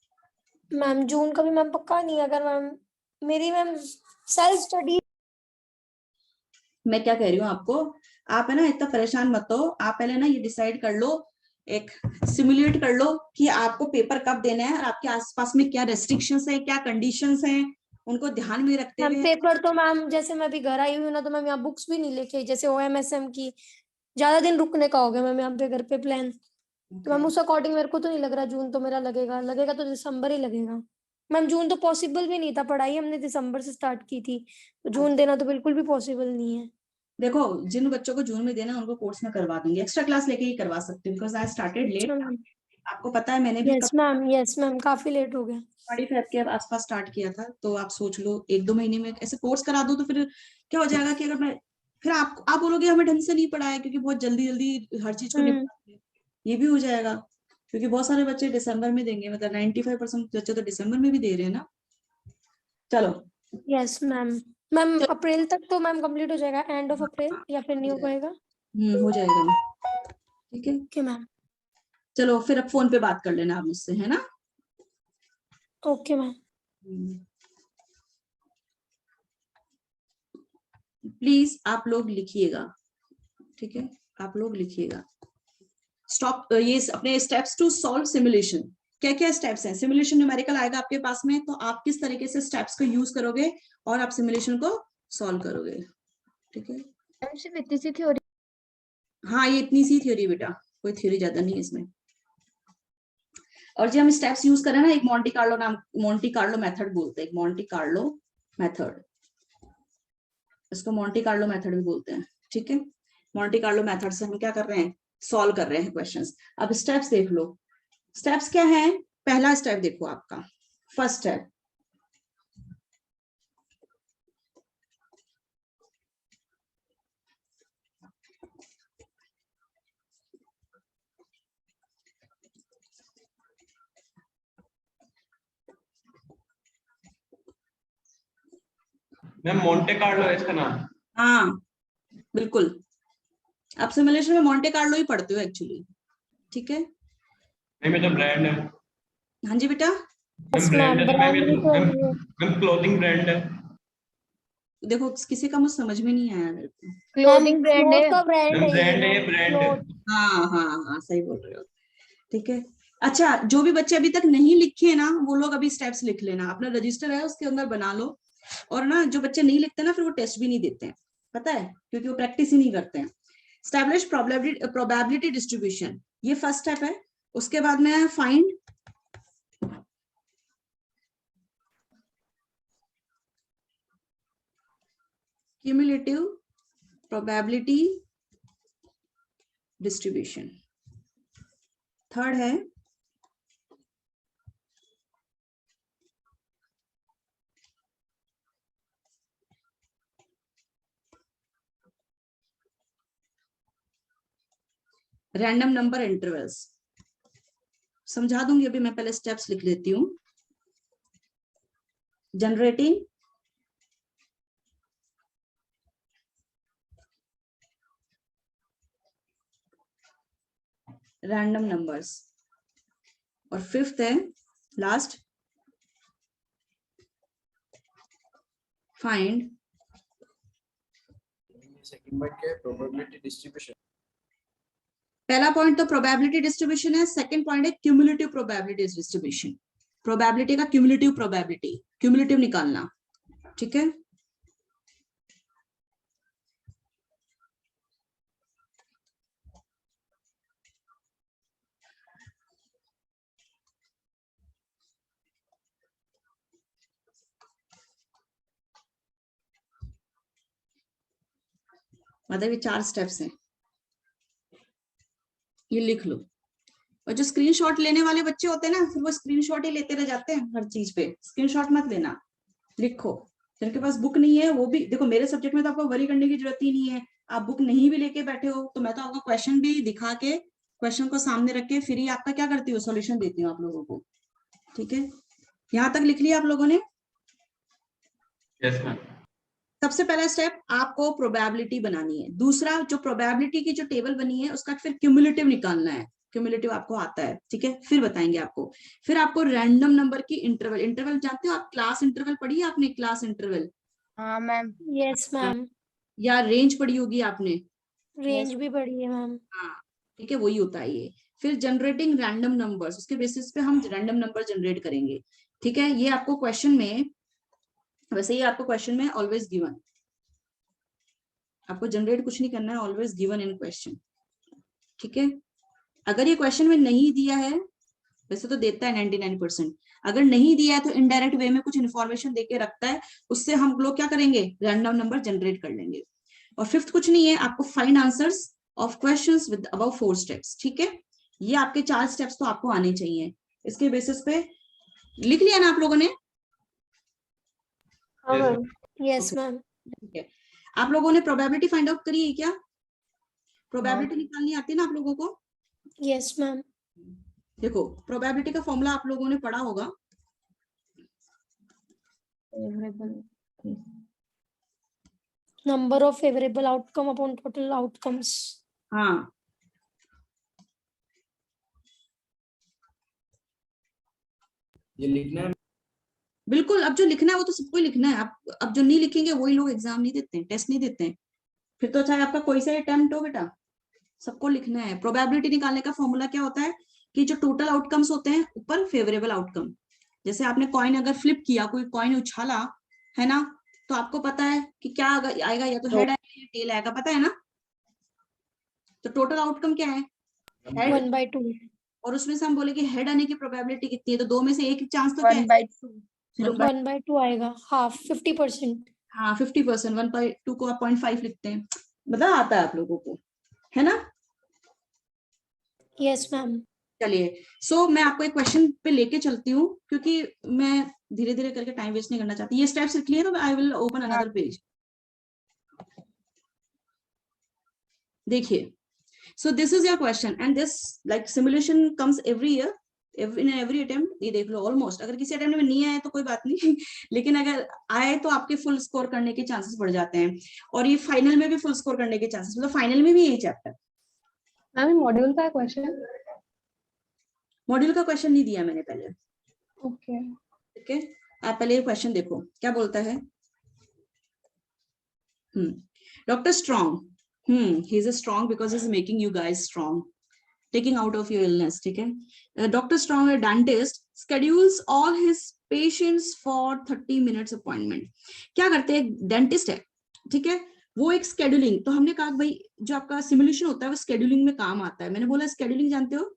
मैम जून का भी मैम पक्का नहीं, अगर मैम मेरी मैम सेल्फ स्टडी। मैं क्या कह रही हूँ आपको, आप है ना इतना परेशान मत हो, आप पहले ना ये डिसाइड कर लो, एक सिमुलेट कर लो कि आपको पेपर कब देना है, और आपके आसपास में क्या रेस्ट्रिक्शंस है, क्या कंडीशंस हैं, उनको ध्यान में रखते मैम हुए। पेपर तो मैम जैसे मैं अभी घर आई हुई हूँ ना, तो मैम यहाँ बुक्स भी नहीं लेके आई, जैसे OMSM की ज्यादा दिन रुकने का हो गया मैम यहाँ पे घर पे प्लान। तो मैम उस अकॉर्डिंग मेरे को तो नहीं लग रहा जून तो मेरा लगेगा, लगेगा तो दिसंबर ही लगेगा। मैम जून तो पॉसिबल भी नहीं था, पढ़ाई हमने दिसंबर से स्टार्ट की थी, तो जून देना तो बिल्कुल भी पॉसिबल नहीं है। देखो, जिन बच्चों को जून में देना उनको कोर्स में करवा दूंगी, एक्स्ट्रा क्लास लेके ही करवा सकती हूँ, बिकॉज आई स्टार्टेड लेट। अच्छा मैम। आपको पता है मैंने भी यस मैम, यस मैम, काफी लेट हो गया। 25 के आसपास स्टार्ट किया था, तो आप सोच लो एक दो महीने में ऐसे कोर्स करा दो, तो फिर क्या हो जाएगा कि अगर मैं, फिर आप बोलोगे हमें ढंग से नहीं पढ़ाया, क्योंकि बहुत जल्दी जल्दी हर चीज को निपटाते हैं, ये भी हो जाएगा, क्योंकि बहुत सारे बच्चे दिसंबर में देंगे, मतलब 95% बच्चे तो दिसंबर में भी दे रहे हैं ना। चलो, यस मैम। मैम अप्रैल तक तो मैम कंप्लीट हो जाएगा, एंड ऑफ अप्रैल, या फिर नहीं हो पाएगा? हो जाएगा, ठीक है। Okay ma'am. चलो फिर अब फोन पे बात कर लेना आप मुझसे, है ना। Okay ma'am. प्लीज आप लोग लिखिएगा, ठीक है, आप लोग लिखिएगा। स्टॉप, ये अपने स्टेप्स टू सॉल्व सिमुलेशन, क्या क्या स्टेप्स हैं, सिमुलेशन न्यूमेरिकल आएगा आपके पास में, तो आप किस तरीके से स्टेप्स को यूज करोगे और आप सिमुलेशन को सॉल्व करोगे, ठीक है। मैम सिर्फ इतनी सी थ्योरी? हाँ, ये इतनी सी थ्योरी बेटा, कोई थ्योरी ज्यादा नहीं है इसमें। और जो हम स्टेप्स यूज करें ना, एक मोंटी कार्लो मेथड बोलते हैं, मोंटी कार्लो मेथड, इसको मोंटी कार्लो मेथड भी बोलते हैं, ठीक है। मोंटी कार्लो मेथड से हम क्या कर रहे हैं, सॉल्व कर रहे हैं क्वेश्चंस। अब स्टेप्स देख लो, स्टेप्स क्या है, पहला स्टेप देखो आपका, first step, ma'am Monte Carlo है इसका नाम। हाँ बिल्कुल, आप सिमुलेशन में मोंटे कार्लो ही पढ़ते हो एक्चुअली, ठीक है। मैम ये तो ब्रांड है। हाँ जी बेटा, मैम ब्रांड है, तो मैम ये मैम क्लोथिंग ब्रांड है। देखो किसी का मुझे समझ में नहीं आया मेरे को। क्लोथिंग ब्रांड क्लोथ है। का ब्रांड मैम है ये ब्रांड है, ये मैम, ब्रांड है। क्लोथ। हाँ हाँ हाँ, सही बोल रहे हो। ठीक है। अच्छा, जो भी बच्चे अभी तक नहीं लिखे ना, वो लोग अभी स्टेप्स लिख लेना, अपना रजिस्टर है उसके अंदर बना लो। और ना जो बच्चे नहीं लिखते ना, फिर वो टेस्ट भी नहीं देते हैं, पता है, क्योंकि वो प्रैक्टिस ही नहीं करते हैं। स्टैब्लिश प्रोबेबिलिटी डिस्ट्रीब्यूशन, ये फर्स्ट स्टेप है। उसके बाद में find cumulative probability distribution. Third है रैंडम नंबर इंटरवल्स। समझा दूंगी, अभी मैं पहले स्टेप्स लिख लेती हूँ। जनरेटिंग रैंडम नंबर्स, और फिफ्थ है लास्ट, फाइंड सेकंड पॉइंट क्या है? Probability distribution. पहला पॉइंट तो प्रोबेबिलिटी डिस्ट्रीब्यूशन है, सेकंड पॉइंट है क्यूमुलेटिव प्रोबेबिलिटी डिस्ट्रीब्यूशन। प्रोबेबिलिटी का क्यूमुलेटिव निकालना, ठीक है। मतलब ये 4 स्टेप्स हैं, ये लिख लो। और जो स्क्रीनशॉट लेने वाले बच्चे होते हैं ना, फिर वो स्क्रीनशॉट ही लेते रह जाते हैं हर चीज पे। स्क्रीनशॉट मत लेना, लिखो। जिनके पास बुक नहीं है वो भी देखो, मेरे सब्जेक्ट में तो आपको वरी करने की जरूरत ही नहीं है। आप बुक नहीं भी लेके बैठे हो तो मैं तो आपको क्वेश्चन भी दिखा के, क्वेश्चन को सामने रख के फिर ही आपका क्या करती हूँ, सॉल्यूशन देती हूँ आप लोगों को। ठीक है, यहाँ तक लिख लिया आप लोगों ने? Yes ma'am. सबसे पहला स्टेप आपको प्रोबेबिलिटी बनानी है। दूसरा, जो प्रोबेबिलिटी की जो टेबल बनी है उसका फिर क्यूमुलेटिव निकालना है। क्यूमुलेटिव आपको आता है, ठीक है, फिर बताएंगे आपको। फिर आपको रैंडम नंबर की इंटरवल जानते हो आप? क्लास इंटरवल पढ़ी है आपने? क्लास इंटरवल हाँ मैम। यस मैम, या रेंज पढ़ी होगी आपने? रेंज भी बढ़ी है मैम। हाँ, ठीक है, वही होता है ये। फिर जनरेटिंग रैंडम नंबर्स, उसके बेसिस पे हम रैंडम नंबर जनरेट करेंगे। ठीक है, ये आपको क्वेश्चन में, वैसे ये आपको क्वेश्चन में ऑलवेज गिवन, आपको जनरेट कुछ नहीं करना है, ऑलवेज गिवन इन क्वेश्चन। ठीक है, अगर ये क्वेश्चन में नहीं दिया है, वैसे तो देता है 99%, अगर नहीं दिया है तो इनडायरेक्ट वे में कुछ इन्फॉर्मेशन देके रखता है, उससे हम लोग क्या करेंगे, रैंडम नंबर जनरेट कर लेंगे। और फिफ्थ कुछ नहीं है, आपको find answers of questions with about 4 steps. ठीक है, ये आपके 4 स्टेप्स तो आपको आने चाहिए। इसके बेसिस पे लिख लिया ना आप लोगों ने? हाँ Yes, मैम, यस मैम। ठीक है, आप लोगों ने प्रोबेबिलिटी फाइंड आउट करी है क्या? प्रोबेबिलिटी हाँ। निकालनी आती है ना आप लोगों को? Yes ma'am. देखो, प्रोबेबिलिटी का फॉर्मूला आप लोगों ने पढ़ा होगा। Number of favourable outcome upon total outcomes. हाँ, ये लिखना है। बिल्कुल। अब जो लिखना है वो तो सबको ही लिखना है। अब जो नहीं लिखेंगे वही लोग एग्जाम नहीं देते हैं, टेस्ट नहीं देते हैं। फिर तो चाहे आपका कोई सा अटेम्प्ट हो बेटा, सबको लिखना है। प्रोबेबिलिटी निकालने का फॉर्मूला क्या होता है कि जो टोटल आउटकम्स होते हैं ऊपर फेवरेबल आउटकम। जैसे आपने कॉइन अगर फ्लिप किया, कोई कॉइन उछाला है ना, तो आपको पता है कि क्या आएगा, या तो हेड आएगा या टेल आएगा, पता है ना? तो टोटल आउटकम क्या है? हेड। 1/2। और उसमें से हम बोले कि हेड आने की प्रोबेबिलिटी कितनी है, तो 2 में से एक चांस तो क्या है? 1/2। 1/2 आएगा, हाफ 50%। हाँ, 50%। 1/2 को आप 0.5 लिखते हैं, मतलब आता है आप लोगों को, है ना? Yes ma'am. चलिए, सो मैं आपको एक क्वेश्चन पे लेके चलती हूँ, क्योंकि मैं धीरे धीरे करके टाइम वेस्ट नहीं करना चाहती। ये स्टेप्स लिख लिए तो I will open another page. देखिए, so this is your question and this like simulation comes every year, in every attempt. ये देख लो, ऑलमोस्ट। अगर किसी अटेम्प्ट में नहीं आए तो कोई बात नहीं लेकिन अगर आए तो आपके फुल स्कोर करने के चांसेस बढ़ जाते हैं। और ये फाइनल में भी फुल स्कोर करने के चांसेस, मतलब फाइनल में भी यही चैप्टर। मैम मॉड्यूल का क्वेश्चन? मॉड्यूल का क्वेश्चन नहीं दिया मैंने पहले, ओके। ठीक है? आप पहले ये क्वेश्चन देखो क्या बोलता है। Doctor strong he is strong because he is making you guys strong, taking out of your illness. ठीक है. Dr. Strong, a dentist, schedules all his patients for 30 minutes appointment. क्या करते हैं, डेंटिस्ट है, ठीक है, वो एक स्केड्यूलिंग, तो हमने कहा भाई जो आपका सिमुलेशन होता है वो स्केड्यूलिंग में काम आता है. मैंने बोला स्केड्यूलिंग जानते हो?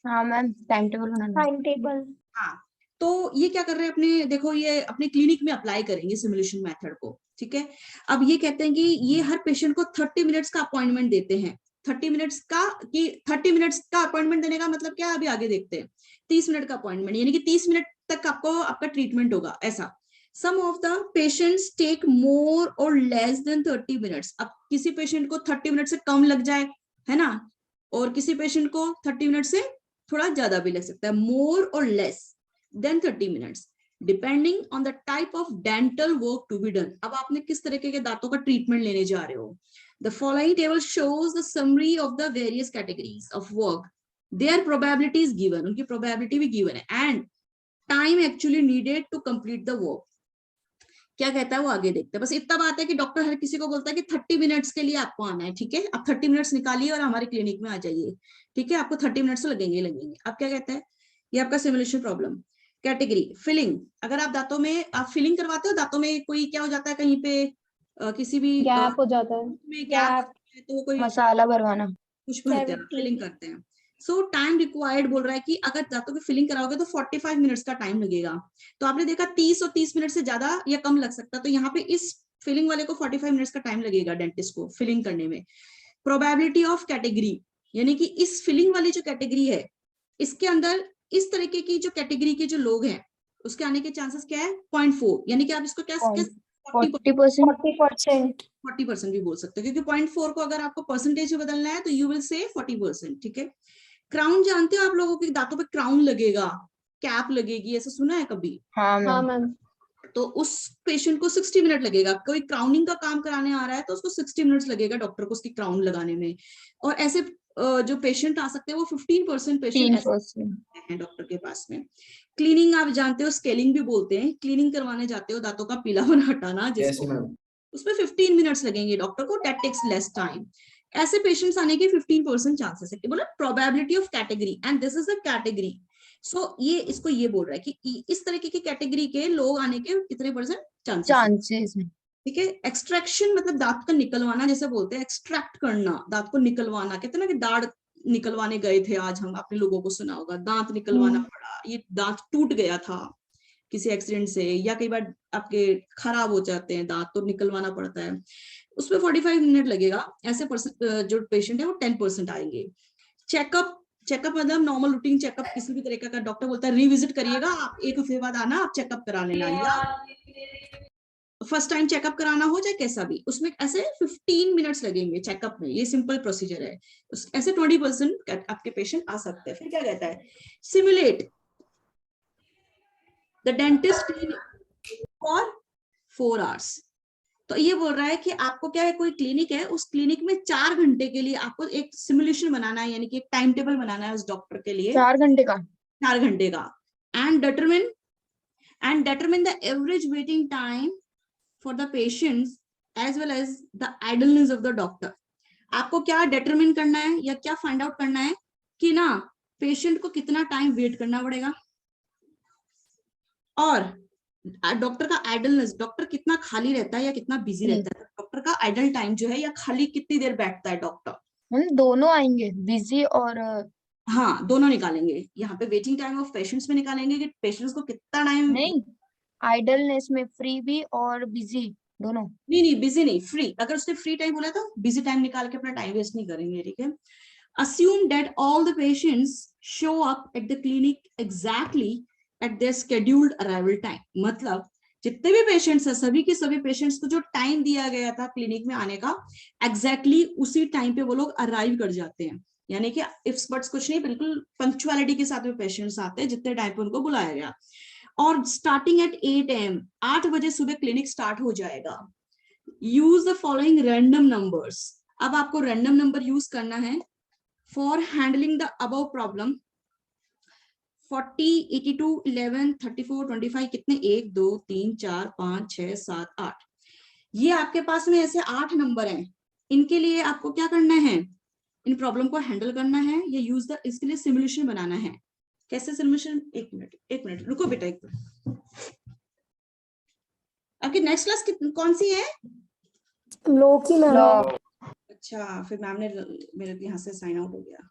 हाँ मैम, टाइम टेबल बनाना. Time table. हाँ, तो ये क्या कर रहे हैं अपने, देखो ये अपने क्लिनिक में अप्लाई करेंगे सिमुलेशन मेथड को. ठीक है, अब ये कहते हैं कि ये हर पेशेंट को 30 मिनट्स का अपॉइंटमेंट देते हैं. 30 मिनट्स का, कि 30 मिनट्स का अपॉइंटमेंट देने का मतलब क्या, अभी आगे देखते हैं. 30 मिनट का अपॉइंटमेंट यानी कि 30 मिनट तक आपको आपका ट्रीटमेंट होगा, ऐसा. Some of the patients take more or less than 30 minutes. अब किसी पेशेंट को 30 मिनट से कम लग जाए, है ना, और किसी पेशेंट को 30 मिनट से थोड़ा ज्यादा भी लग सकता है, more or less than 30 minutes, depending on the type of dental work to be done. अब आपने किस तरीके के दांतों का ट्रीटमेंट लेने जा रहे हो. The following table shows the summary of the various categories of work. Their probability is given. उनकी probability भी given है. And time actually needed to complete the work. क्या कहता है वो आगे देखते हैं. बस इतना बात है कि डॉक्टर हर किसी को बोलता है कि 30 मिनट्स के लिए आपको आना है. ठीक है, आप 30 मिनट्स निकालिए और हमारे क्लिनिक में आ जाइए. ठीक है, आपको 30 मिनट्स तो लगेंगे लगेंगे. अब क्या कहता है, ये आपका सिमुलेशन प्रॉब्लम. Category filling. अगर आप दांतों में आप फिलिंग करवाते हो, दांतों में कोई क्या हो जाता है कहीं पे किसी भी गैप हो जाता है. में गैप, तो वो कोई मसाला भरवाना. कुछ भरते हैं, फिलिंग करते हैं. सो टाइम रिक्वायर्ड बोल रहा है कि अगर दांतों की फिलिंग कराओगे तो 45 मिनट्स का टाइम लगेगा. तो आपने देखा 30 और 30 मिनट से ज्यादा या कम लग सकता, तो यहाँ पे इस फिलिंग वाले को 45 मिनट्स का टाइम लगेगा डेंटिस्ट को फिलिंग करने में. प्रोबेबिलिटी ऑफ कैटेगरी, यानी कि इस फिलिंग वाली जो कैटेगरी है इसके अंदर इस तरीके की जो कैटेगरी के जो लोग हैं उसके आने के चांसेस क्या है, 0.4. यानी कि आप इसको क्या 40%. 40%. 40% भी बोल सकते हो, क्योंकि 0.4 को अगर आपको परसेंटेज में बदलना है तो यू विल से 40%. ठीक है. क्राउन जानते हो आप लोगों के दांतों पे क्राउन लगेगा, कैप लगेगी, ऐसा सुना है कभी? हाँ हाँ मैम. मैम. तो उस पेशेंट को 60 मिनट लगेगा. कोई क्राउनिंग का काम कराने आ रहा है तो उसको 60 मिनट्स लगेगा डॉक्टर को उसकी क्राउन लगाने में. और ऐसे जो पेशेंट आ सकते हैं वो 15% पेशेंट 3%. हैं डॉक्टर के पास में. क्लीनिंग आप जानते हो, स्केलिंग भी बोलते हैं. क्लीनिंग करवाने जाते हो, दांतों का पीलापन हटाना, Yes, जिसको ma'am. उसमें 15 मिनट्स लगेंगे डॉक्टर को. That takes less time. ऐसे पेशेंट्स आने के 15% चांसेस है. बोला probability of category and this is the category. So ये इसको ये बोल रहा है कि इस तरीके की कैटेगरी के लोग आने के कितने % चांसेस. चांसेस में. ठीक है. एक्सट्रैक्शन मतलब दांत का निकलवाना, जैसे बोलते हैं एक्सट्रैक्ट करना, दांत को निकलवाना. कहते हैं ना कि दाढ़ निकलवाने गए थे आज, हम आपने लोगों को सुना होगा, दांत निकलवाना पड़ा, ये दांत टूट गया था किसी एक्सीडेंट से, या कई बार आपके खराब हो जाते हैं दांत तो निकलवाना पड़ता है. उसमें 45 मिनट लगेगा. ऐसे जो पेशेंट है वो 10% आएंगे. चेकअप मतलब नॉर्मल रूटीन चेकअप किसी भी तरीके का डॉक्टर बोलता है रिविजिट करिएगा, आप 1 हफ्ते बाद आना, आप चेकअप करा लेना, या फर्स्ट टाइम चेकअप कराना हो चाहे कैसा भी, उसमें ऐसे 15 मिनट्स लगेंगे चेकअप में. ये सिंपल प्रोसीजर है. ऐसे 20% आपके पेशेंट आ सकते हैं. फिर क्या कहता है, simulate the dentist for 4 hours. तो ये बोल रहा है कि आपको क्या है, कोई क्लिनिक है, उस क्लिनिक में 4 घंटे के लिए आपको एक सिमुलेशन बनाना है, यानी कि एक टाइम टेबल बनाना है उस डॉक्टर के लिए 4 घंटे का. 4 घंटे का. And determine the average waiting time for the patients as well as the idleness of the doctor. आपको क्या डिटरमिन करना है या क्या फाइंड आउट करना है कि ना पेशेंट को कितना टाइम वेट करना पड़ेगा, और डॉक्टर का आइडलनेस, डॉक्टर कितना खाली रहता है या कितना बिजी रहता है, डॉक्टर का आइडल टाइम जो है या खाली कितनी देर बैठता है डॉक्टर. हम दोनों आएंगे, बिजी और हाँ, दोनों निकालेंगे. यहाँ पे वेटिंग टाइम ऑफ पेशेंट्स में निकालेंगे कि पेशेंट्स को कितना टाइम. नहीं, आइडलनेस में फ्री भी और बिजी दोनों. नहीं बिजी नहीं, फ्री. अगर उसने फ्री टाइम बोला तो बिजी टाइम निकाल के अपना टाइम वेस्ट नहीं करेंगे. ठीक है. Assume that all the patients show up at the clinic exactly at their scheduled arrival time. मतलब जितने भी पेशेंट्स हैं सभी के सभी पेशेंट्स को जो टाइम दिया गया था क्लिनिक में आने का, एग्जैक्टली उसी टाइम पे वो लोग अराइव कर जाते हैं. यानी कि इफ्स बट्स कुछ नहीं, बिल्कुल पंक्चुअलिटी के साथ में पेशेंट्स आते हैं जितने टाइम पे उनको बुलाया गया. और स्टार्टिंग एट 8 AM, 8 बजे सुबह क्लिनिक स्टार्ट हो जाएगा. Use the following random numbers. अब आपको रैंडम नंबर यूज करना है for handling the above problem. 40, 82, 11, 34, 25 कितने, 1, 2, 3, 4, 5, 6, 7, 8. ये आपके पास में ऐसे 8 नंबर हैं. इनके लिए आपको क्या करना है, इन प्रॉब्लम को हैंडल करना है या यूज द, इसके लिए सिमुलेशन बनाना है। कैसे सिमुलेशन, एक मिनट रुको बेटा, एक मिनट। आपकी नेक्स्ट क्लास कौन सी है? लो की मैं लॉ। अच्छा, फिर मैम ने मेरे यहाँ से साइन आउट हो गया।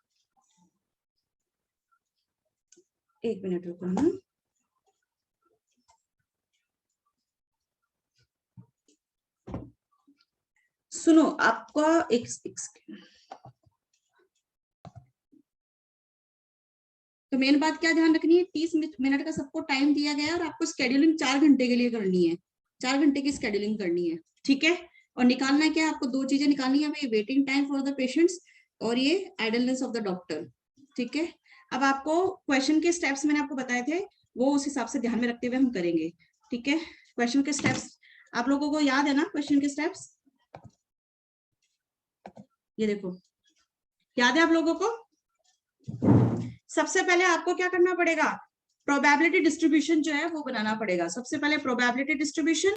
एक मिनट रुको ना। सुनो, आपका एक तो मेन बात क्या ध्यान रखनी है, 30 मिनट का सबको टाइम दिया गया है और आपको स्केड्यूलिंग 4 घंटे के लिए करनी है, 4 घंटे की स्केड्यूलिंग करनी है, ठीक है। और निकालना क्या है आपको, 2 चीजें निकालनी है, waiting time for the patients और ये आइडलनेस ऑफ द डॉक्टर, ठीक है। अब आपको क्वेश्चन के स्टेप्स मैंने आपको बताए थे, वो उस हिसाब से ध्यान में रखते हुए हम करेंगे, ठीक है। क्वेश्चन के स्टेप्स आप लोगों को याद है ना, क्वेश्चन के स्टेप्स ये देखो, याद है आप लोगों को? सबसे पहले आपको क्या करना पड़ेगा, प्रोबेबिलिटी डिस्ट्रीब्यूशन जो है वो बनाना पड़ेगा। सबसे पहले प्रोबेबिलिटी डिस्ट्रीब्यूशन,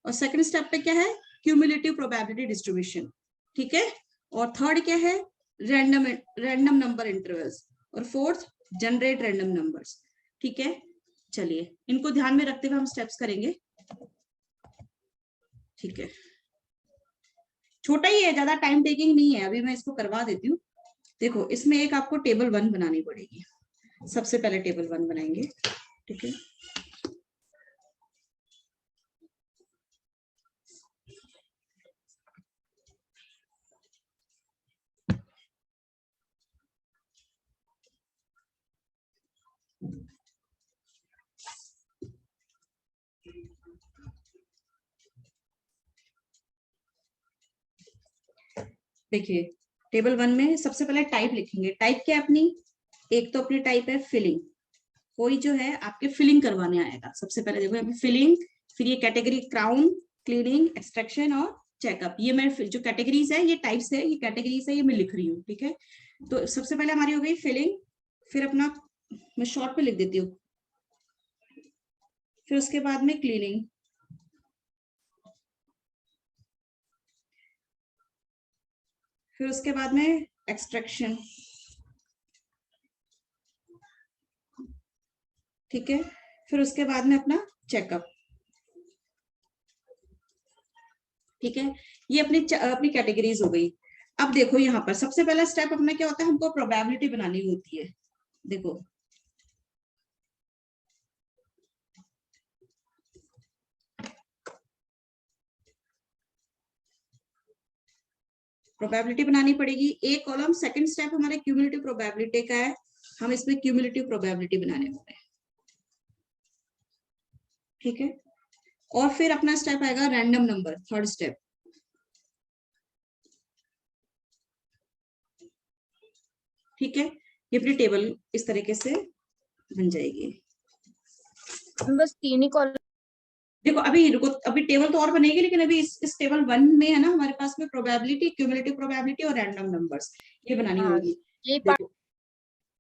और सेकंड स्टेप पे क्या है, क्यूमुलेटिव प्रोबेबिलिटी डिस्ट्रीब्यूशन, ठीक है। और थर्ड क्या है, रैंडम नंबर इंटरवल्स, और फोर्थ जनरेट रैंडम नंबर्स, ठीक है। चलिए इनको ध्यान में रखते हुए हम स्टेप्स करेंगे, ठीक है। छोटा ही है, ज्यादा टाइम टेकिंग नहीं है, अभी मैं इसको करवा देती हूँ। देखो इसमें एक आपको टेबल 1 बनानी पड़ेगी, सबसे पहले टेबल 1 बनाएंगे, ठीक है। देखिए टेबल 1 में सबसे पहले टाइप लिखेंगे। टाइप क्या है अपनी, एक तो अपनी टाइप है फिलिंग, कोई जो है आपके फिलिंग करवाने आएगा। सबसे पहले देखो यहाँ पे फिलिंग, फिर ये कैटेगरी क्राउन, क्लीनिंग, एक्सट्रैक्शन और चेकअप। ये मैं जो कैटेगरीज है, ये टाइप्स है, ये कैटेगरीज है, ये मैं लिख रही हूँ, ठीक है। तो सबसे पहले हमारी हो गई फिलिंग, फिर अपना मैं शॉर्ट पे लिख देती हूँ, फिर उसके बाद में क्लीनिंग, फिर उसके बाद में एक्सट्रैक्शन, ठीक है। फिर उसके बाद में अपना चेकअप, ठीक है। ये अपनी कैटेगरीज हो गई। अब देखो यहाँ पर सबसे पहला स्टेप अपना क्या होता है, हमको प्रोबेबिलिटी बनानी होती है। देखो प्रोबेबिलिटी बनानी पड़ेगी, एक कॉलम। सेकंड स्टेप हमारे क्यूमुलेटिव प्रोबेबिलिटी का है, हम इसमें क्यूमुलेटिव प्रोबेबिलिटी बनाने वाले हैं, ठीक है। और फिर अपना स्टेप आएगा रैंडम नंबर, थर्ड स्टेप, ठीक है। ये अपनी टेबल इस तरीके से बन जाएगी। बस 3 ही कॉलम। देखो अभी रुको, अभी टेबल तो और बनेगी, लेकिन अभी इस टेबल 1 में है ना हमारे पास में प्रोबेबिलिटी, क्यूमुलेटिव प्रोबेबिलिटी और रैंडम नंबर्स, ये बनानी हाँ, होगी। ये देखो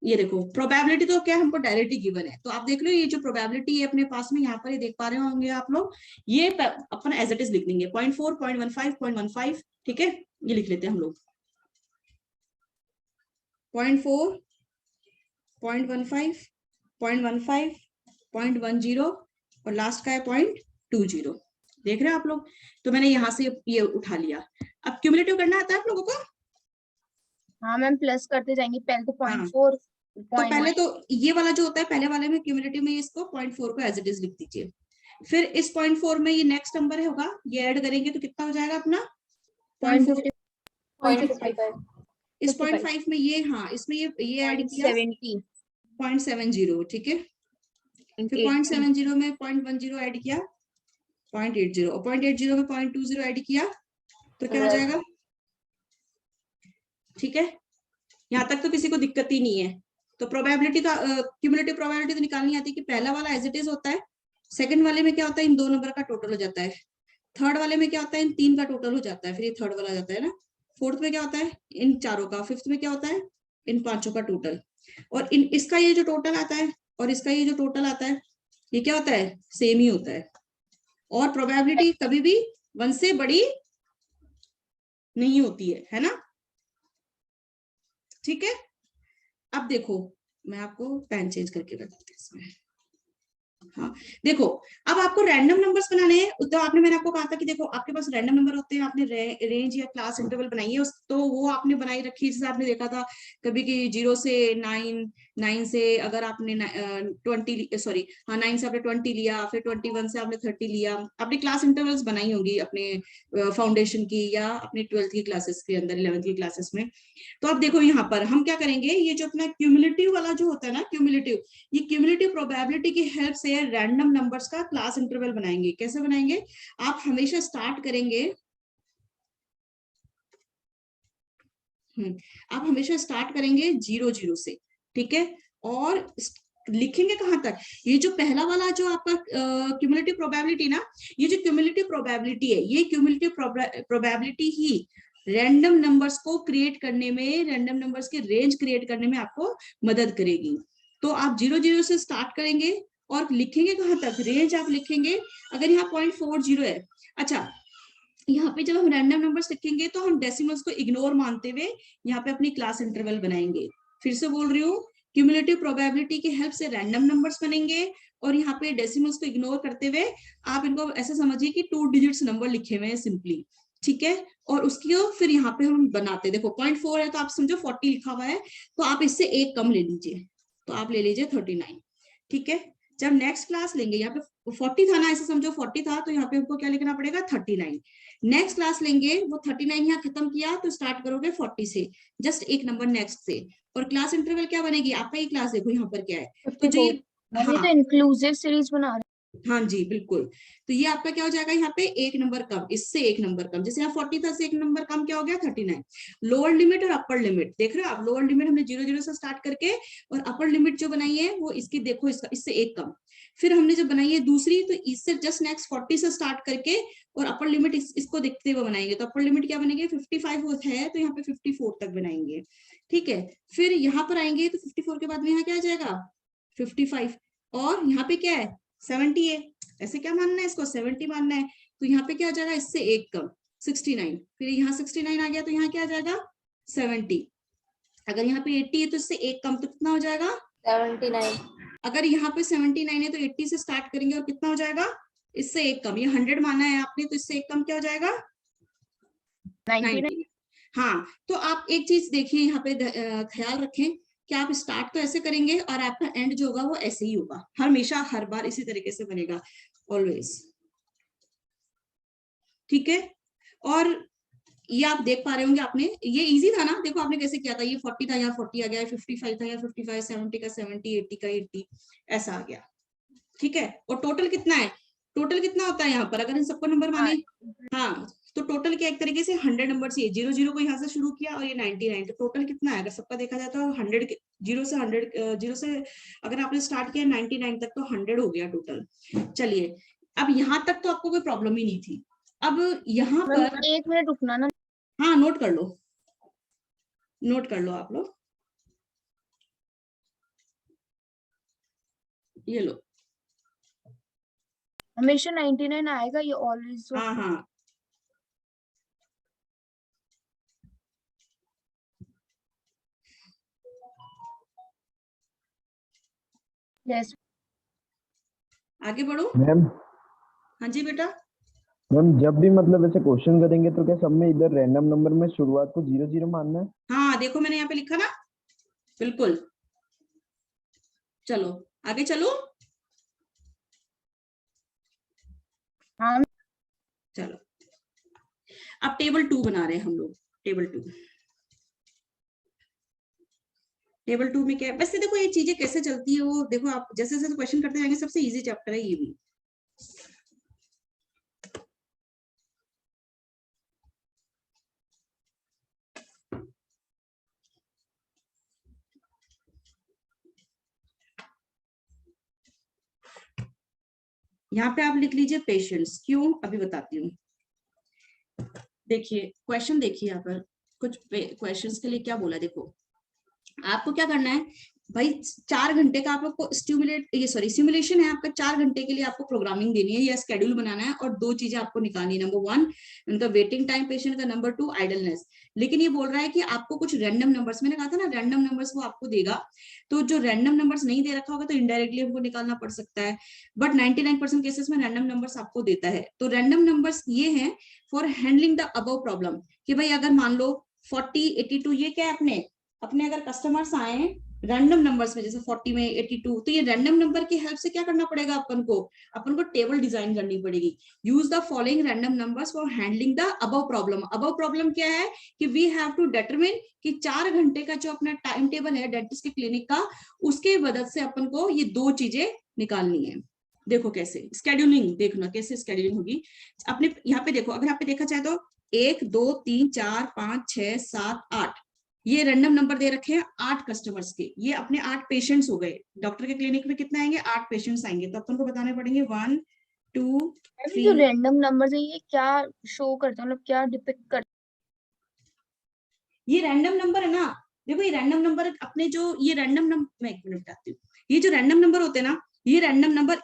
ये देखो प्रोबेबिलिटी तो क्या हमको डायरेक्टली गिवन है, तो आप देख लो ये जो प्रोबेबिलिटी है अपने पास में यहाँ पर ये देख पा रहे होंगे आप लोग, ये अपन एज इट इज लिख देंगे 0.4, 0.15, 0.15, ठीक है। ये लिख लेते हैं हम लोग 0.4, 0.15, 0.15, 0.10 और लास्ट का है 0.20, देख रहे हैं आप लोग। तो मैंने यहाँ से ये उठा लिया। अब क्यूमुलेटिव करना आता है आप लोगों को? हाँ मैम, प्लस करते जाएंगे, पहले तो हाँ। 0.4, तो पहले तो ये वाला जो होता है पहले वाले में क्यूमुलेटिव में इसको 0.4 को एज इट इज लिख दीजिए। फिर इस 0.4 में ये नेक्स्ट नंबर होगा, ये ऐड करेंगे तो कितना हो जाएगा अपना 0.4। 0.55. इस 0.5 में ये, हाँ इसमें ये ऐड किया 0.70, 0.70, ठीक है। फिर 0.70 में 0.10 ऐड किया 0.80, और 0.80 में 0.20 ऐड किया तो क्या हो जाएगा, ठीक है। यहाँ तक तो किसी को दिक्कत ही नहीं है। तो प्रोबेबिलिटी का क्यूमुलेटिव प्रोबेबिलिटी तो निकालनी आती है कि पहला वाला एज इट इज होता है, सेकंड वाले में क्या होता है इन 2 नंबर का टोटल हो जाता है, थर्ड वाले में क्या होता है इन 3 का टोटल हो जाता है, फिर ये थर्ड वाला आ जाता है ना, फोर्थ में क्या होता है इन 4 का, फिफ्थ में क्या होता है इन 5 का टोटल, और इन इसका ये जो टोटल आता है और इसका ये जो टोटल आता है ये क्या होता है, सेम ही होता है। और प्रोबेबिलिटी कभी भी 1 से बड़ी नहीं होती है ना? ठीक है, अब देखो मैं आपको पेन चेंज करके बताती हूँ इसमें। हाँ देखो, अब आपको रैंडम नंबर्स बनाने हैं, तो आपने मैंने आपको कहा था कि देखो आपके पास रैंडम नंबर होते हैं, आपने रेंज या क्लास इंटरवल बनाई है, उस तो वो आपने बनाई रखी है। जैसे आपने देखा था कभी कि 0 से 9, 9 से अगर आपने 20 सॉरी हाँ 9 से आपने 20 लिया, फिर 21 से आपने 30 लिया, आपने क्लास इंटरवल्स बनाई होंगी अपने फाउंडेशन की या अपने 12th की क्लासेस के अंदर, 11th की क्लासेस में। तो अब देखो यहाँ पर हम क्या करेंगे, ये जो अपना क्यूमुलेटिव वाला जो होता है ना, क्यूमुलेटिव, ये क्यूमुलेटिव प्रोबेबिलिटी की हेल्प से रैंडम नंबर्स का क्लास इंटरवल बनाएंगे। कैसे बनाएंगे? आप हमेशा स्टार्ट करेंगे, आप हमेशा स्टार्ट करेंगे 0 0 से, ठीक है, और लिखेंगे कहां तक, ये जो पहला वाला जो आपका क्यूमुलेटिव प्रोबेबिलिटी ना, ये जो क्यूमुलेटिव प्रोबेबिलिटी है, ये क्यूमुलेटिव प्रोबेबिलिटी ही रैंडम नंबर्स को क्रिएट करने में, रैंडम नंबर्स के रेंज क्रिएट करने में आपको मदद करेगी। तो आप 0 0 से स्टार्ट करेंगे और लिखेंगे कहां तक, रेंज आप लिखेंगे। अगर यहाँ 0.40 है, अच्छा यहाँ पे जब हम रैंडम नंबर्स लिखेंगे तो हम डेसिमल्स को इग्नोर मानते हुए यहाँ पे अपनी क्लास इंटरवल बनाएंगे। फिर से बोल रही हूँ, क्यूमुलेटिव प्रोबेबिलिटी की हेल्प से रैंडम नंबर्स बनेंगे और यहाँ पे डेसिमल्स को इग्नोर करते हुए आप इनको ऐसे समझिए कि 2 डिजिट्स नंबर लिखे हुए हैं सिंपली, ठीक है। और उसकी फिर यहाँ पे हम बनाते, देखो 0.4 है तो आप समझो 40 लिखा हुआ है, तो आप इससे एक कम ले लीजिए, तो आप ले लीजिए 39, ठीक है। जब नेक्स्ट क्लास लेंगे, यहाँ पे 40 था ना, ऐसे समझो 40 था, तो यहाँ पे हमको क्या लिखना पड़ेगा 39। नेक्स्ट क्लास लेंगे, वो 39 यहाँ खत्म किया तो स्टार्ट करोगे 40 से, जस्ट एक नंबर नेक्स्ट से, और क्लास इंटरवल क्या बनेगी आपका, ये क्लास देखो यहाँ पर क्या है, तो जो ये मैंने तो इंक्लूसिव सीरीज बना रहे। हाँ जी बिल्कुल, तो ये आपका क्या हो जाएगा, यहाँ पे एक नंबर कम, इससे एक नंबर कम, जैसे यहाँ 40 था से एक नंबर कम क्या हो गया 39। लोअर लिमिट और अपर लिमिट देख रहे हो आप, लोअर लिमिट हमने 0 0 से स्टार्ट करके, और अपर लिमिट जो बनाई है वो इसकी देखो, इसका इससे एक कम। फिर हमने जब बनाई है दूसरी, तो इससे जस्ट नेक्स्ट 40 से स्टार्ट करके और अपर लिमिट इसको देखते हुए बनाएंगे, तो अपर लिमिट क्या बनेगी 55 है, तो यहाँ पे 54 तक बनाएंगे, ठीक है। फिर यहाँ पर आएंगे तो 54 के बाद में यहाँ क्या आ जाएगा 55, और यहाँ पे क्या है 70 है, ऐसे क्या मानना है इसको 70 मानना है, तो यहाँ पे क्या आ जाएगा इससे एक कम 69, फिर यहाँ 69 आ गया तो यहाँ क्या आ जाएगा 70। अगर यहाँ पे 80 है तो इससे एक कम, तो कितना हो जाएगा 79. अगर यहाँ पे 79 है तो 80 से स्टार्ट करेंगे और कितना हो जाएगा इससे एक कम, ये 100 माना है आपने, तो इससे एक कम क्या हो जाएगा 90। हाँ, तो आप एक चीज देखिए यहाँ पे ख्याल रखें कि आप स्टार्ट तो ऐसे करेंगे और आपका एंड जो होगा वो ऐसे ही होगा, हमेशा हर बार इसी तरीके से बनेगा ऑलवेज, ठीक है। और ये आप देख पा रहे होंगे, आपने ये इजी था ना, देखो आपने कैसे किया था, ये 40 था यहाँ 40 आ गया, 55 था यहाँ 55, 70 का 70, 80 का 80 ऐसा आ गया, ठीक है। और टोटल कितना है, टोटल कितना होता है यहाँ पर अगर इन सबको नंबर माने, हाँ तो टोटल क्या एक तरीके से 100 नंबर से 0 0 को यहाँ से शुरू किया और ये 99, तो टोटल कितना है अगर सबका देखा जाए तो 100, 0 से 100, 0 से अगर आपने स्टार्ट किया 99 तक तो 100 हो गया टोटल। चलिए अब यहाँ तक तो आपको कोई प्रॉब्लम ही नहीं थी, अब यहाँ पर 1 मिनट रुकना ना, हाँ नोट कर लो, नोट कर लो आप लोग, ये लो, हमेशा 99 आएगा, ये ऑलवेज। हाँ हाँ यस आगे बढ़ो। मैम हाँ जी बेटा, मैम जब भी मतलब ऐसे क्वेश्चन करेंगे तो क्या सब में इधर रैंडम नंबर में शुरुआत को 0 0 मानना है? हाँ देखो मैंने यहाँ पे लिखा ना, बिल्कुल, चलो आगे चलो, हाँ चलो अब टेबल 2 बना रहे हैं हम लोग, टेबल 2, टेबल 2 में क्या है, वैसे देखो ये चीजें कैसे चलती है वो देखो, आप जैसे जैसे क्वेश्चन करते जाएंगे, सबसे इजी चैप्टर है ये भी। यहाँ पे आप लिख लीजिए पेशेंस, क्यों अभी बताती हूँ। देखिए क्वेश्चन देखिए यहाँ पर, कुछ क्वेश्चंस के लिए क्या बोला, देखो आपको क्या करना है, भाई 4 घंटे का आपको सिमुलेशन है आपका, 4 घंटे के लिए आपको प्रोग्रामिंग देनी है या स्केड्यूल बनाना है, और 2 चीजें आपको निकालनी है, नंबर 1 उनका वेटिंग टाइम पेशेंट का, नंबर 2 आइडलनेस। लेकिन ये बोल रहा है कि आपको कुछ रैंडम नंबर्स, मैंने कहा था ना रैंडम नंबर्स वो आपको देगा, तो जो रैंडम नंबर्स नहीं दे रखा होगा तो इनडायरेक्टली हमको निकालना पड़ सकता है, बट 99% केसेस में रैंडम नंबर्स आपको देता है। तो रैंडम नंबर्स ये हैं for handling the above problem, कि भाई अगर मान लो 40 82 ये क्या है अपने अगर कस्टमर्स आए रैंडम नंबर्स में, जैसे 40 में 82, तो ये रैंडम नंबर की हेल्प से क्या करना पड़ेगा अपन को टेबल डिजाइन करनी पड़ेगी। Use the following random numbers for handling the above problem. Above problem क्या है कि वी हैव टू डिटरमिन कि 4 घंटे का जो अपना टाइम टेबल है डेंटिस्ट के क्लिनिक का, उसके मदद से अपन को ये 2 चीजें निकालनी है। देखो कैसे स्केड्यूलिंग, देखना कैसे स्केड्यूलिंग होगी अपने यहाँ पे। देखो अगर यहाँ पे देखा जाए तो 1 2 3 4 5 6 7 8 ये रैंडम नंबर दे रखे हैं 8 कस्टमर्स के, ये अपने 8 पेशेंट्स हो गए। डॉक्टर के क्लिनिक में कितना आएंगे, 8 पेशेंट्स आएंगे, तो अपन को बताने पड़ेंगे 1 2 जो 3। रैंडम नंबर्स है ये क्या शो करते हैं, मतलब क्या डिपिक्ट करते ये रैंडम नंबर है ना, देखो ये रैंडम नंबर अपने जो ये रैंडम नंबर, मैं 1 मिनट बताती हूँ, ये जो रैंडम नंबर होते हैं ना, ये रैंडम नंबर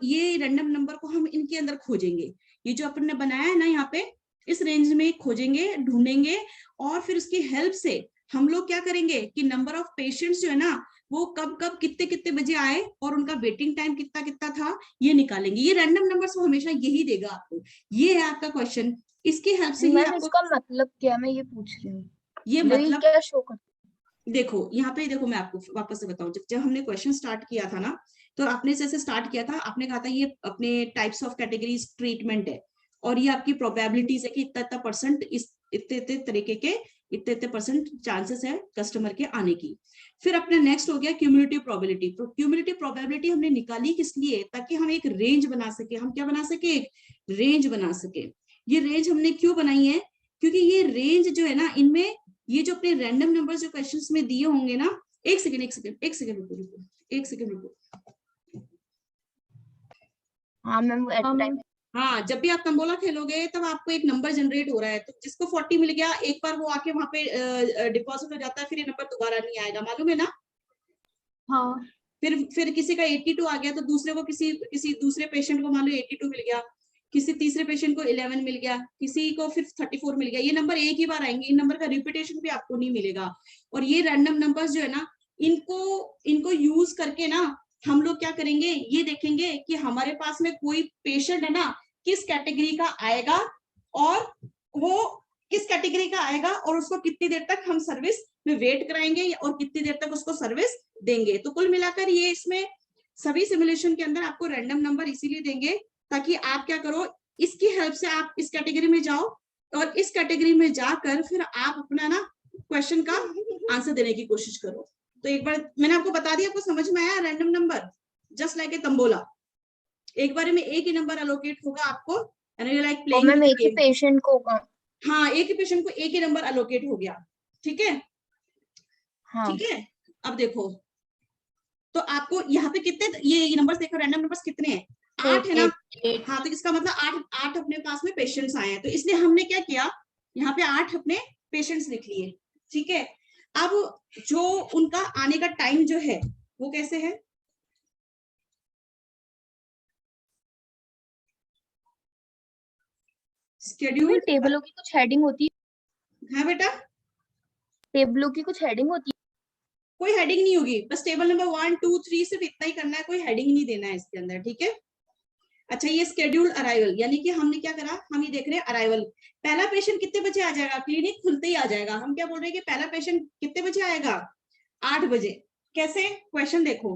ये रैंडम नंबर को हम इनके अंदर खोजेंगे। ये जो अपन ने बनाया है ना यहाँ पे, इस रेंज में खोजेंगे, ढूंढेंगे, और फिर उसकी हेल्प से हम लोग क्या करेंगे कि नंबर ऑफ पेशेंट्स जो है ना वो कब कब कितने कितने बजे आए और उनका वेटिंग टाइम कितना कितना था ये निकालेंगे। ये रैंडम नंबर्स वो हमेशा यही देगा आपको। ये है आपका क्वेश्चन, इसकी हेल्प से हैं? ही मैम आपको इसका मतलब क्या है, मैं ये पूछ रही हूँ, ये मतलब ये मतलब क्या शो करते देखो यहाँ पे देखो, मैं आपको वापस से बताऊं, जब हमने क्वेश्चन स्टार्ट किया था ना, तो आपने जैसे स्टार्ट किया था, आपने कहा था ये अपने टाइप्स ऑफ कैटेगरीज ट्रीटमेंट है, और ये आपकी प्रोबेबिलिटीज है कि इतना इतना परसेंट इस इतने इतने तरीके के इतने इतने परसेंट चांसेस है कस्टमर के आने की। फिर अपना नेक्स्ट हो गया क्यूमुलेटिव प्रोबेबिलिटी। तो क्यूमुलेटिव प्रोबेबिलिटी हमने निकाली किस लिए, ताकि हम एक रेंज बना सके। हम क्या बना सके, एक रेंज बना सके। ये रेंज हमने क्यों बनाई है, क्योंकि ये रेंज जो है ना, इनमें ये जो अपने रैंडम नंबर जो क्वेश्चंस में दिए होंगे ना, एक सेकंड रुको। हाँ मैम एट टाइम हाँ, जब भी आप तंबोला खेलोगे तब आपको एक नंबर जनरेट हो रहा है, तो जिसको 40 मिल गया एक बार वो आके वहां पे डिपॉजिट हो जाता है, फिर ये नंबर दोबारा नहीं आएगा, मालूम है ना। हाँ फिर किसी का 82 आ गया तो दूसरे को किसी दूसरे पेशेंट को मान लो 82 मिल गया, किसी तीसरे पेशेंट को 11 मिल गया, किसी को फिर 34 मिल गया। ये नंबर एक ही बार आएंगे, इन नंबर का रिपीटेशन भी आपको नहीं मिलेगा। और ये रैंडम नंबर्स जो है ना, इनको यूज करके ना हम लोग क्या करेंगे, ये देखेंगे कि हमारे पास में कोई पेशेंट है ना किस कैटेगरी का आएगा, और वो किस कैटेगरी का आएगा और उसको कितनी देर तक हम सर्विस में वेट कराएंगे और कितनी देर तक उसको सर्विस देंगे। तो कुल मिलाकर ये इसमें सभी सिमुलेशन के अंदर आपको रैंडम नंबर इसीलिए देंगे ताकि आप क्या करो, इसकी हेल्प से आप इस कैटेगरी में जाओ, और इस कैटेगरी में जाकर फिर आप अपना ना क्वेश्चन का आंसर देने की कोशिश करो। तो एक बार मैंने आपको बता दिया, आपको समझ में आया random number, just like a tambola, एक बार में एक ही नंबर एलोकेट होगा आपको, लाइक प्लेइंग मैम एक ही पेशेंट को होगा। हाँ, एक ही पेशेंट को एक ही नंबर एलोकेट हो गया, ठीक है। हाँ ठीक है, अब देखो तो आपको यहाँ पे कितने ये नंबर्स देखो, रैंडम नंबर्स कितने हैं, 8 है ना। हाँ, तो इसका मतलब 8 अपने पास में पेशेंट्स आए हैं, तो इसलिए हमने क्या किया, यहाँ पे 8 अपने पेशेंट्स लिख लिए, ठीक है। अब जो उनका आने का टाइम जो है वो कैसे है, शेड्यूल। टेबलों की कुछ हेडिंग होती है, हाँ बेटा, टेबलों की कुछ हेडिंग होती है। कोई हेडिंग नहीं होगी, बस टेबल नंबर 1 2 3 सिर्फ इतना ही करना है, कोई हेडिंग नहीं देना है इसके अंदर, ठीक है। अच्छा, ये स्केड्यूल अराइवल, यानी कि हमने क्या करा, हम ये देख रहे हैं अराइवल, पहला पेशेंट कितने बजे आ जाएगा, क्लिनिक खुलते ही आ जाएगा। हम क्या बोल रहे हैं कि पहला पेशेंट कितने बजे आएगा, 8 बजे। कैसे, क्वेश्चन देखो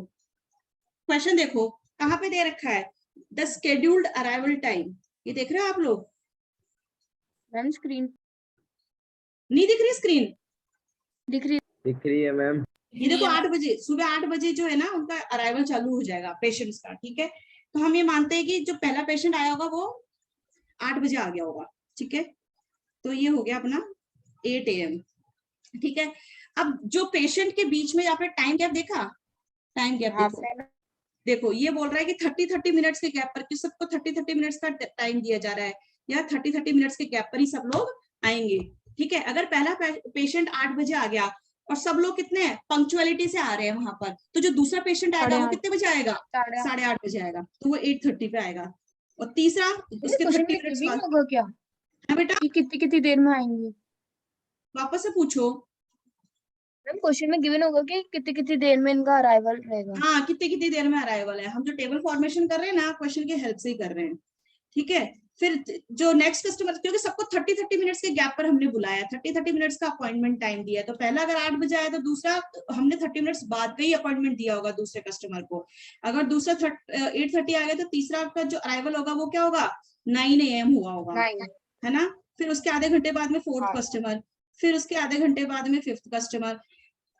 कहाँ पे दे रखा है, द स्केड्यूल्ड अराइवल टाइम, ये देख रहे हो आप लोग, मैम स्क्रीन नहीं दिख रही स्क्रीन, दिख रही है मैम। ये देखो 8 बजे, सुबह 8 बजे जो है ना उनका अराइवल चालू हो जाएगा पेशेंट्स का, ठीक है। तो हम ये मानते हैं कि जो पहला पेशेंट आया होगा वो 8 बजे आ गया होगा, ठीक है। तो ये हो गया अपना 8 AM, ठीक है। अब जो पेशेंट के बीच में आपने टाइम गैप देखा, टाइम गैप देखो ये बोल रहा है कि 30-30 मिनट्स के गैप पर, कि सबको 30-30 मिनट्स का टाइम दिया जा रहा है, या 30-30 मिनट्स के गैप पर ही सब लोग आएंगे, ठीक है। अगर पहला पेशेंट 8 बजे आ गया और सब लोग कितने हैं पंक्चुअलिटी से आ रहे हैं वहां पर, तो जो दूसरा पेशेंट आएगा वो 8:30 कितने बजे आएगा? 8:30 8:30 बजे आएगा, तो वो 8:30 पे आएगा। और तीसरा उसके क्वेश्चन 30 में मिनट्स गिवन बाद। होगा क्या हाँ बेटा, कि कितनी कितनी देर में आएंगे? वापस से पूछो। मैम क्वेश्चन में गिवन होगा कि कितनी कितनी देर में इनका अराइवल रहेगा? हाँ, कितनी कितनी देर में अराइवल है, हम जो टेबल फॉर्मेशन कर रहे हैं ना क्वेश्चन की हेल्प से ही कर रहे हैं, ठीक है। फिर जो नेक्स्ट कस्टमर, क्योंकि सबको 30 मिनट्स के गैप पर हमने बुलाया, 30 मिनट्स का अपॉइंटमेंट टाइम दिया है, तो पहला अगर 8 बजे आया तो दूसरा हमने 30 मिनट्स बाद का ही अपॉइंटमेंट दिया होगा दूसरे कस्टमर को। अगर दूसरा 8:30 आ गया तो तीसरा का जो अराइवल होगा वो क्या होगा? 9 AM हुआ होगा, 9। है ना। फिर उसके आधे घंटे बाद में 4th हाँ। कस्टमर, फिर उसके आधे घंटे बाद में 5th कस्टमर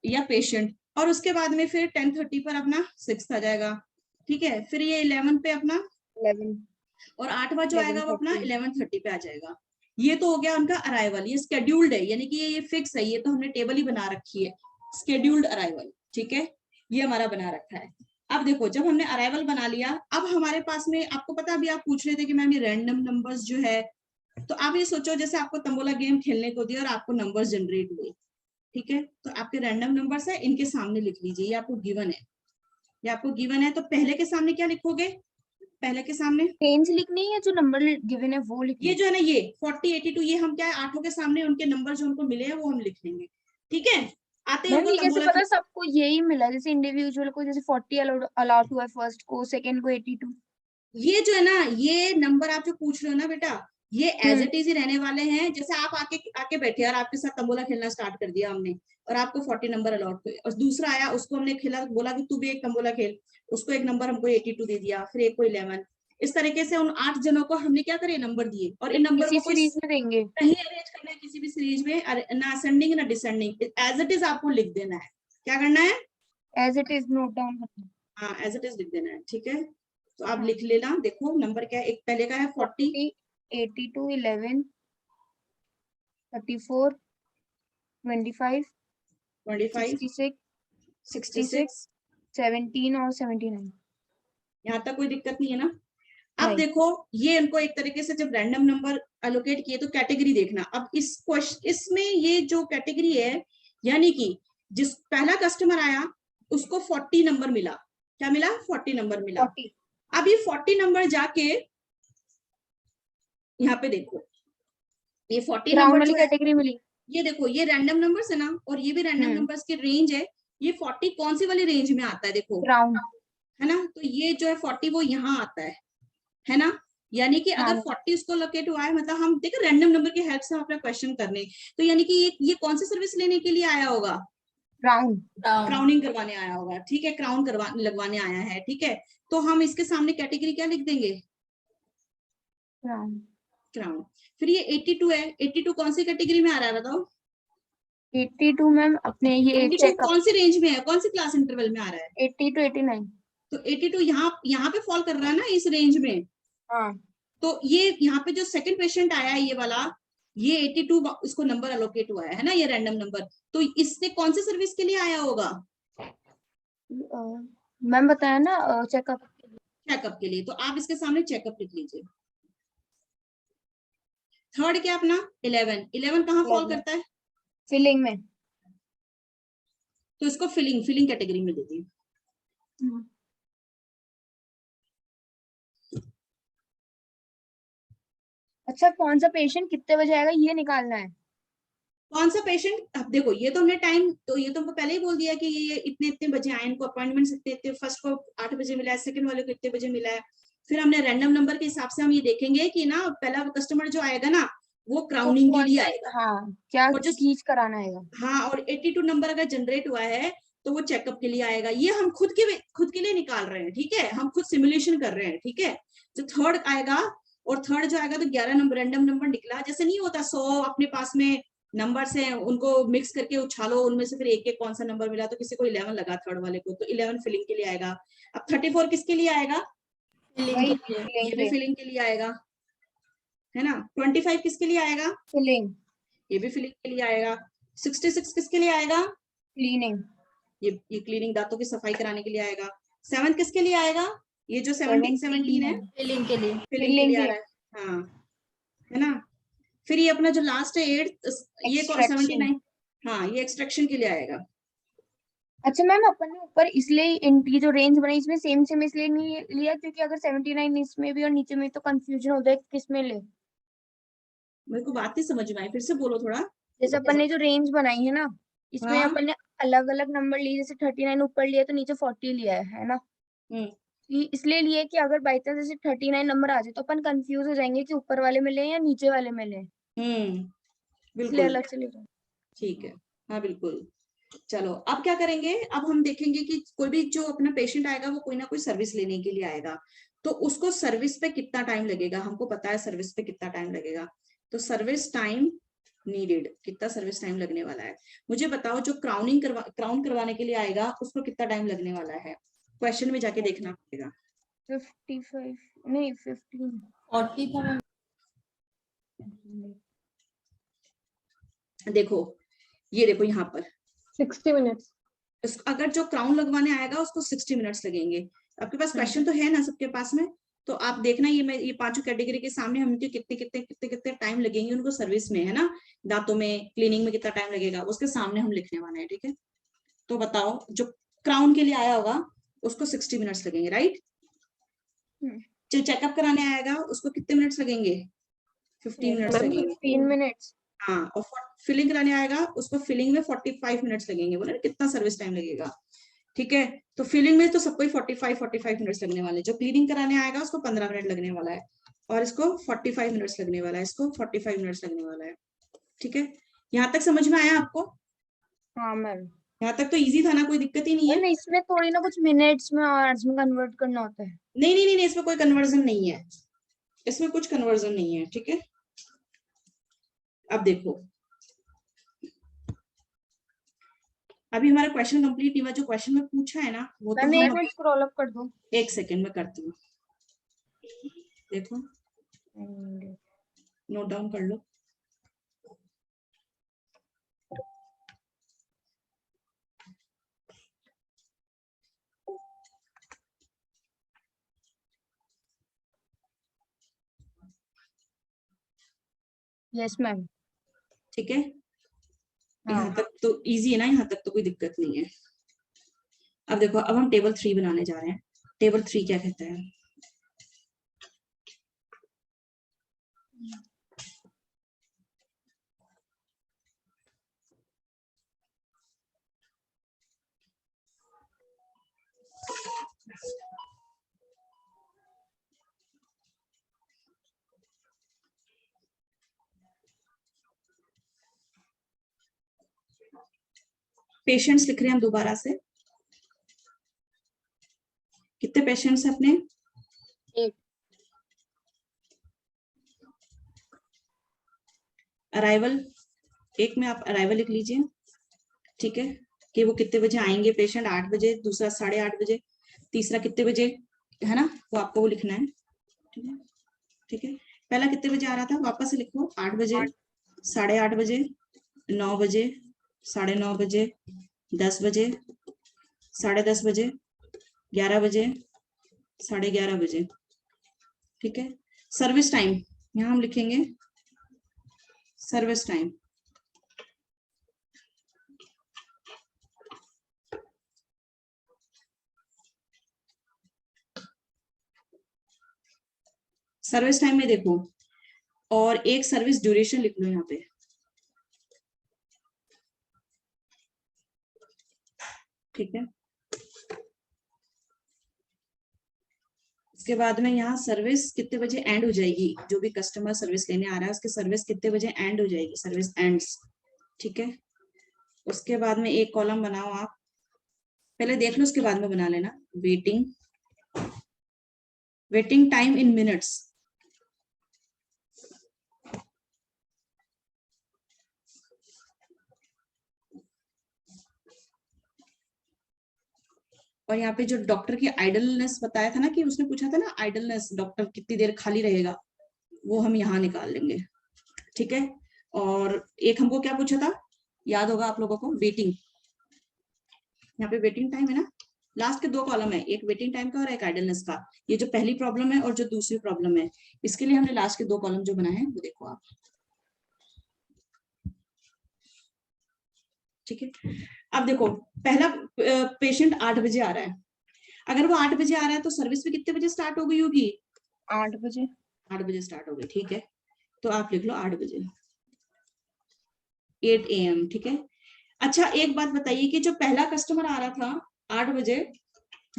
या पेशेंट, और उसके बाद में फिर 10:30 पर अपना 6th आ जाएगा, ठीक है। फिर ये 11 पे अपना 11। और 8वां जो आएगा वो अपना 11:30 11:30 पे आ जाएगा। ये तो हो गया उनका अराइवल, ये स्केड्यूल्ड है, यानी कि ये फिक्स है, ये तो हमने टेबल ही बना रखी है, स्केड्यूल्ड अराइवल, ठीक है। ये हमारा बना रखा है। अब देखो, जब हमने अराइवल बना लिया, अब हमारे पास में, आपको पता अभी आप पूछ रहे थे कि मैम ये रैंडम नंबर्स जो है, तो आप ये सोचो जैसे आपको तंबोला गेम खेलने को दिया और आपको नंबर्स जनरेट हुए, ठीक है। तो आपके रैंडम नंबर्स है, इनके सामने लिख लीजिए, ये आपको गिवन है, ये आपको गिवन है। तो पहले के सामने क्या लिखोगे? पहले के सामने रेंज लिखनी है या जो नंबर गिवन है वो लिखनी ये है? जो है ना, ये 40, 82, ये हम क्या है, आठों के सामने उनके नंबर जो उनको मिले हैं वो हम लिख लेंगे, ठीक है। आते हैं मैम उनको ये कैसे तंबोला पता सबको यही मिला है? जैसे इंडिविजुअल को जैसे 40 अलाउड हुआ है फर्स्ट को, सेकंड को 82। ये जो है ना, ये नंबर आप जो पूछ रहे हो ना बेटा, ये एज इट इज ही रहने वाले हैं। जैसे आप आके आके बैठे और आपके साथ तंबोला खेलना स्टार्ट कर दिया हमने, और आपको 40 नंबर अलॉट हुए, और दूसरा आया उसको हमने खेला, बोला कि तू भी एक तंबोला खेल, उसको एक नंबर हमको 82 दे दिया, फिर एक को 11। इस तरीके से उन 8 जनों को हमने क्या करे, नंबर दिए, और इन नंबर किसी को कोई सीरीज में देंगे? कहीं अरेंज करना है किसी भी सीरीज में, ना असेंडिंग ना डिसेंडिंग, एज इट इज आपको लिख देना है। क्या करना है? As it is note down करना है। हाँ, एज इट इज लिख देना है, ठीक है। तो आप हाँ। लिख लेना, देखो नंबर क्या है, एक पहले का है 40, 82, 11, 34, 25, 25, 66, 66, 17 और 79। यहाँ तक कोई दिक्कत नहीं है ना। अब नहीं। देखो, ये इनको एक तरीके से जब रैंडम नंबर अलोकेट किए तो कैटेगरी देखना। अब इस क्वेश्चन, इसमें ये जो कैटेगरी है, यानी कि जिस पहला कस्टमर आया उसको 40 नंबर मिला, क्या मिला? 40 नंबर मिला। 40। अब ये 40 नंबर जाके यहाँ पे देखो, ये 40 राउंड नंबर वाली जो है, कैटेगरी मिली। ये देखो, ये रैंडम नंबर्स है ना, और ये भी रैंडम नंबर्स की रेंज है। ये 40 कौन सी वाली रेंज में आता है? देखो, राउंड। है ना। तो ये जो है 40 वो यहाँ आता है ना। यानी कि अगर हाँ। 40 उसको लोकेट हुआ है, मतलब हम देखो रैंडम नंबर की हेल्प से हम अपना क्वेश्चन करने, तो यानी कि ये कौन सी सर्विस लेने के लिए आया होगा? राउंड। क्राउनिंग करवाने आया होगा, ठीक है, क्राउन लगवाने आया है, ठीक है। तो हम इसके सामने कैटेगरी क्या लिख देंगे? राउंड। क्राउन। फिर ये 82 है, 82 कौन सी कैटेगरी में आ रहा है बताओ? 82 मैम अपने ये 82 चेकअप। कौन सी रेंज में है, कौन सी क्लास इंटरवल में आ रहा है? 80 to 89। तो 82 यहाँ पे फॉल कर रहा है ना, इस रेंज में। हाँ। तो ये यहाँ पे जो सेकंड पेशेंट आया है, ये वाला, ये 82 इसको नंबर अलोकेट हुआ है ना, ये रैंडम नंबर। तो इससे कौन सी सर्विस के लिए आया होगा? मैम बताया ना चेकअप। चेकअप के लिए। तो आप इसके सामने चेकअप लिख लीजिए। थर्ड क्या अपना 11 कहाँ फॉल 11 करता है? फिलिंग में। तो इसको फिलिंग कैटेगरी में दीजिए। अच्छा, कौन सा पेशेंट कितने बजे आएगा ये निकालना है? कौन सा पेशेंट, अब देखो ये तो हमने टाइम, तो ये तो हमको पहले ही बोल दिया कि ये इतने इतने बजे आए, इनको अपॉइंटमेंट इतने इतने, फर्स्ट को 8 बजे मिला है, सेकंड वाले को इतने बजे मिला है। फिर हमने रैंडम नंबर के हिसाब से हम ये देखेंगे कि ना, पहला कस्टमर जो आएगा ना वो क्राउनिंग के लिए आएगा। हाँ, क्या और जो चीज कराना आएगा। हाँ, और 82 नंबर अगर जनरेट हुआ है तो वो चेकअप के लिए आएगा। ये हम खुद के लिए निकाल रहे हैं, ठीक है, हम खुद सिमुलेशन कर रहे हैं, ठीक है। जो थर्ड आएगा, और थर्ड जो आएगा तो 11 नंबर रैंडम नंबर निकला, जैसे नहीं होता 100 अपने पास में नंबर्स हैं, उनको मिक्स करके उछालो, उनमें से फिर एक एक कौन सा नंबर मिला, तो किसी को 11 लगा थर्ड वाले को, तो 11 फिलिंग के लिए आएगा। अब 34 किसके लिए आएगा? वही ये भी फिलिंग के लिए आएगा, है ना। 25 किसके लिए आएगा? फिलिंग। ये भी फिलिंग के लिए आएगा। 66 किसके लिए आएगा? क्लीनिंग। ये क्लीनिंग, दांतों की सफाई कराने के लिए आएगा। 7 किसके लिए आएगा? ये जो 17 है, फिलिंग के लिए। फिलिंग के लिए आ रहा है, हाँ, है ना। फिर ये अपना जो लास्ट है 8, ये Extraction. 79, हाँ, ये एक्सट्रैक्शन के लिए आएगा। अच्छा मैम, अपन ने ऊपर इसलिए इनकी जो रेंज बनाई इसमें सेम सेम इसलिए नहीं लिया क्योंकि अगर 79 इसमें भी और नीचे में तो कंफ्यूजन हो जाए किस में ले। मेरे को बात नहीं समझ में आई, फिर से बोलो थोड़ा। जैसे अपन ने जो रेंज बनाई है ना, इसमें हाँ। अपन ने अलग अलग नंबर लिए, जैसे 39 ऊपर लिया तो नीचे 40 लिया है ना। हम्म। इसलिए लिए कि अगर बाई चांस जैसे 39 नंबर आ जाए तो अपन कंफ्यूज हो जाएंगे कि ऊपर वाले में ले या नीचे वाले में ले, हम्म, इसलिए बिल्कुल अलग से ले रहे हैं। ठीक है। हाँ बिल्कुल। चलो अब क्या करेंगे, अब हम देखेंगे कि कोई भी जो अपना पेशेंट आएगा वो कोई ना कोई सर्विस लेने के लिए आएगा, तो उसको सर्विस पे कितना टाइम लगेगा, हमको पता है सर्विस पे कितना टाइम लगेगा। तो सर्विस टाइम नीडेड, कितना सर्विस टाइम लगने वाला है मुझे बताओ। जो क्राउन करवाने के लिए आएगा उसको कितना टाइम लगने वाला है, क्वेश्चन में जाके देखना पड़ेगा। 55 नहीं 15 40 था मैम। देखो, ये देखो यहाँ पर 60 मिनट्स। अगर जो क्राउन लगवाने आएगा उसको 60 मिनट्स लगेंगे। आपके पास क्वेश्चन तो है ना सबके पास में, तो आप देखना ये पांचों कैटेगरी के सामने हम कितने कितने कितने कितने टाइम लगेंगे उनको सर्विस में, है ना, दांतों में क्लीनिंग में कितना टाइम लगेगा उसके सामने हम लिखने वाले हैं, ठीक है। तो बताओ, जो क्राउन के लिए आया होगा उसको 60 मिनट्स लगेंगे, राइट। जो चेकअप कराने आएगा उसको कितने मिनट्स लगेंगे, 15 मिनट्स लगेंगे। 15 मिनट्स। हाँ, और फिलिंग कराने आएगा उसको फिलिंग में 45 मिनट्स लगेंगे। बोले ना कितना सर्विस टाइम लगेगा, ठीक है। तो फिलिंग में तो सबको 45 मिनट्स लगने वाले, जो क्लीनिंग कराने आएगा उसको 15 मिनट लगने वाला है, और इसको 45 मिनट्स लगने वाला है, इसको 45 मिनट्स लगने वाला है, ठीक है। यहाँ तक समझ में आया आपको? हाँ मैम। यहाँ तक तो इजी था ना, कोई दिक्कत ही नहीं है। नहीं, इसमें थोड़ी ना कुछ मिनट्स में आवर्स में कन्वर्ट करना होता है। नहीं नहीं नहीं, इसमें कोई कन्वर्जन नहीं है, इसमें कुछ कन्वर्जन नहीं है, ठीक है। अब देखो, अभी हमारा क्वेश्चन कंप्लीट नहीं हुआ, जो क्वेश्चन में पूछा है ना वो तो मैम एक हम मिनट स्क्रॉल अप कर दो। एक सेकेंड में करती हूँ, देखो नोट डाउन कर लो। Yes ma'am. ठीक है, यहाँ तक तो इजी है ना, यहाँ तक तो कोई दिक्कत नहीं है। अब देखो, अब हम टेबल 3 बनाने जा रहे हैं। टेबल 3 क्या कहता है, पेशेंट्स लिख रहे हैं हम दोबारा से। कितने पेशेंट्स हैं अपने, एक। अराइवल, एक में आप अराइवल लिख लीजिए, ठीक है, कि वो कितने बजे आएंगे पेशेंट, 8 बजे, दूसरा 8:30 बजे, तीसरा कितने बजे, है ना, वो आपको वो लिखना है, ठीक है। ठीक है, पहला कितने बजे आ रहा था वापस से लिखो, 8 बजे, 8:30 बजे, 9 बजे, 9:30 बजे, 10 बजे, 10:30 बजे, 11 बजे, 11:30 बजे, ठीक है। सर्विस टाइम यहाँ हम लिखेंगे, सर्विस टाइम सर्विस टाइम में देखो, और एक सर्विस ड्यूरेशन लिख लो यहाँ पे, ठीक है। इसके बाद में यहाँ सर्विस कितने बजे एंड हो जाएगी, जो भी कस्टमर सर्विस लेने आ रहा है उसकी सर्विस कितने बजे एंड हो जाएगी, सर्विस एंड्स, ठीक है। उसके बाद में एक कॉलम बनाओ आप, पहले देख लो उसके बाद में बना लेना, वेटिंग टाइम इन मिनट्स, और यहाँ पे जो डॉक्टर की आइडलनेस बताया था ना, कि उसने पूछा था ना आइडलनेस, डॉक्टर कितनी देर खाली रहेगा, वो हम यहाँ निकाल लेंगे, ठीक है। और एक हमको क्या पूछा था, याद होगा आप लोगों को, वेटिंग, यहाँ पे वेटिंग टाइम है ना, लास्ट के 2 कॉलम है, एक वेटिंग टाइम का और एक आइडलनेस का। ये जो पहली प्रॉब्लम है और जो दूसरी प्रॉब्लम है, इसके लिए हमने लास्ट के 2 कॉलम जो बनाए हैं वो देखो आप, ठीक है। अब देखो पहला पेशेंट 8 बजे आ रहा है, अगर वो 8 बजे आ रहा है तो सर्विस भी कितने बजे स्टार्ट हो गई होगी? 8 बजे। 8 बजे स्टार्ट हो गई, ठीक है। तो आप लिख लो 8 बजे, 8 AM, ठीक है। अच्छा एक बात बताइए कि जो पहला कस्टमर आ रहा था 8 बजे,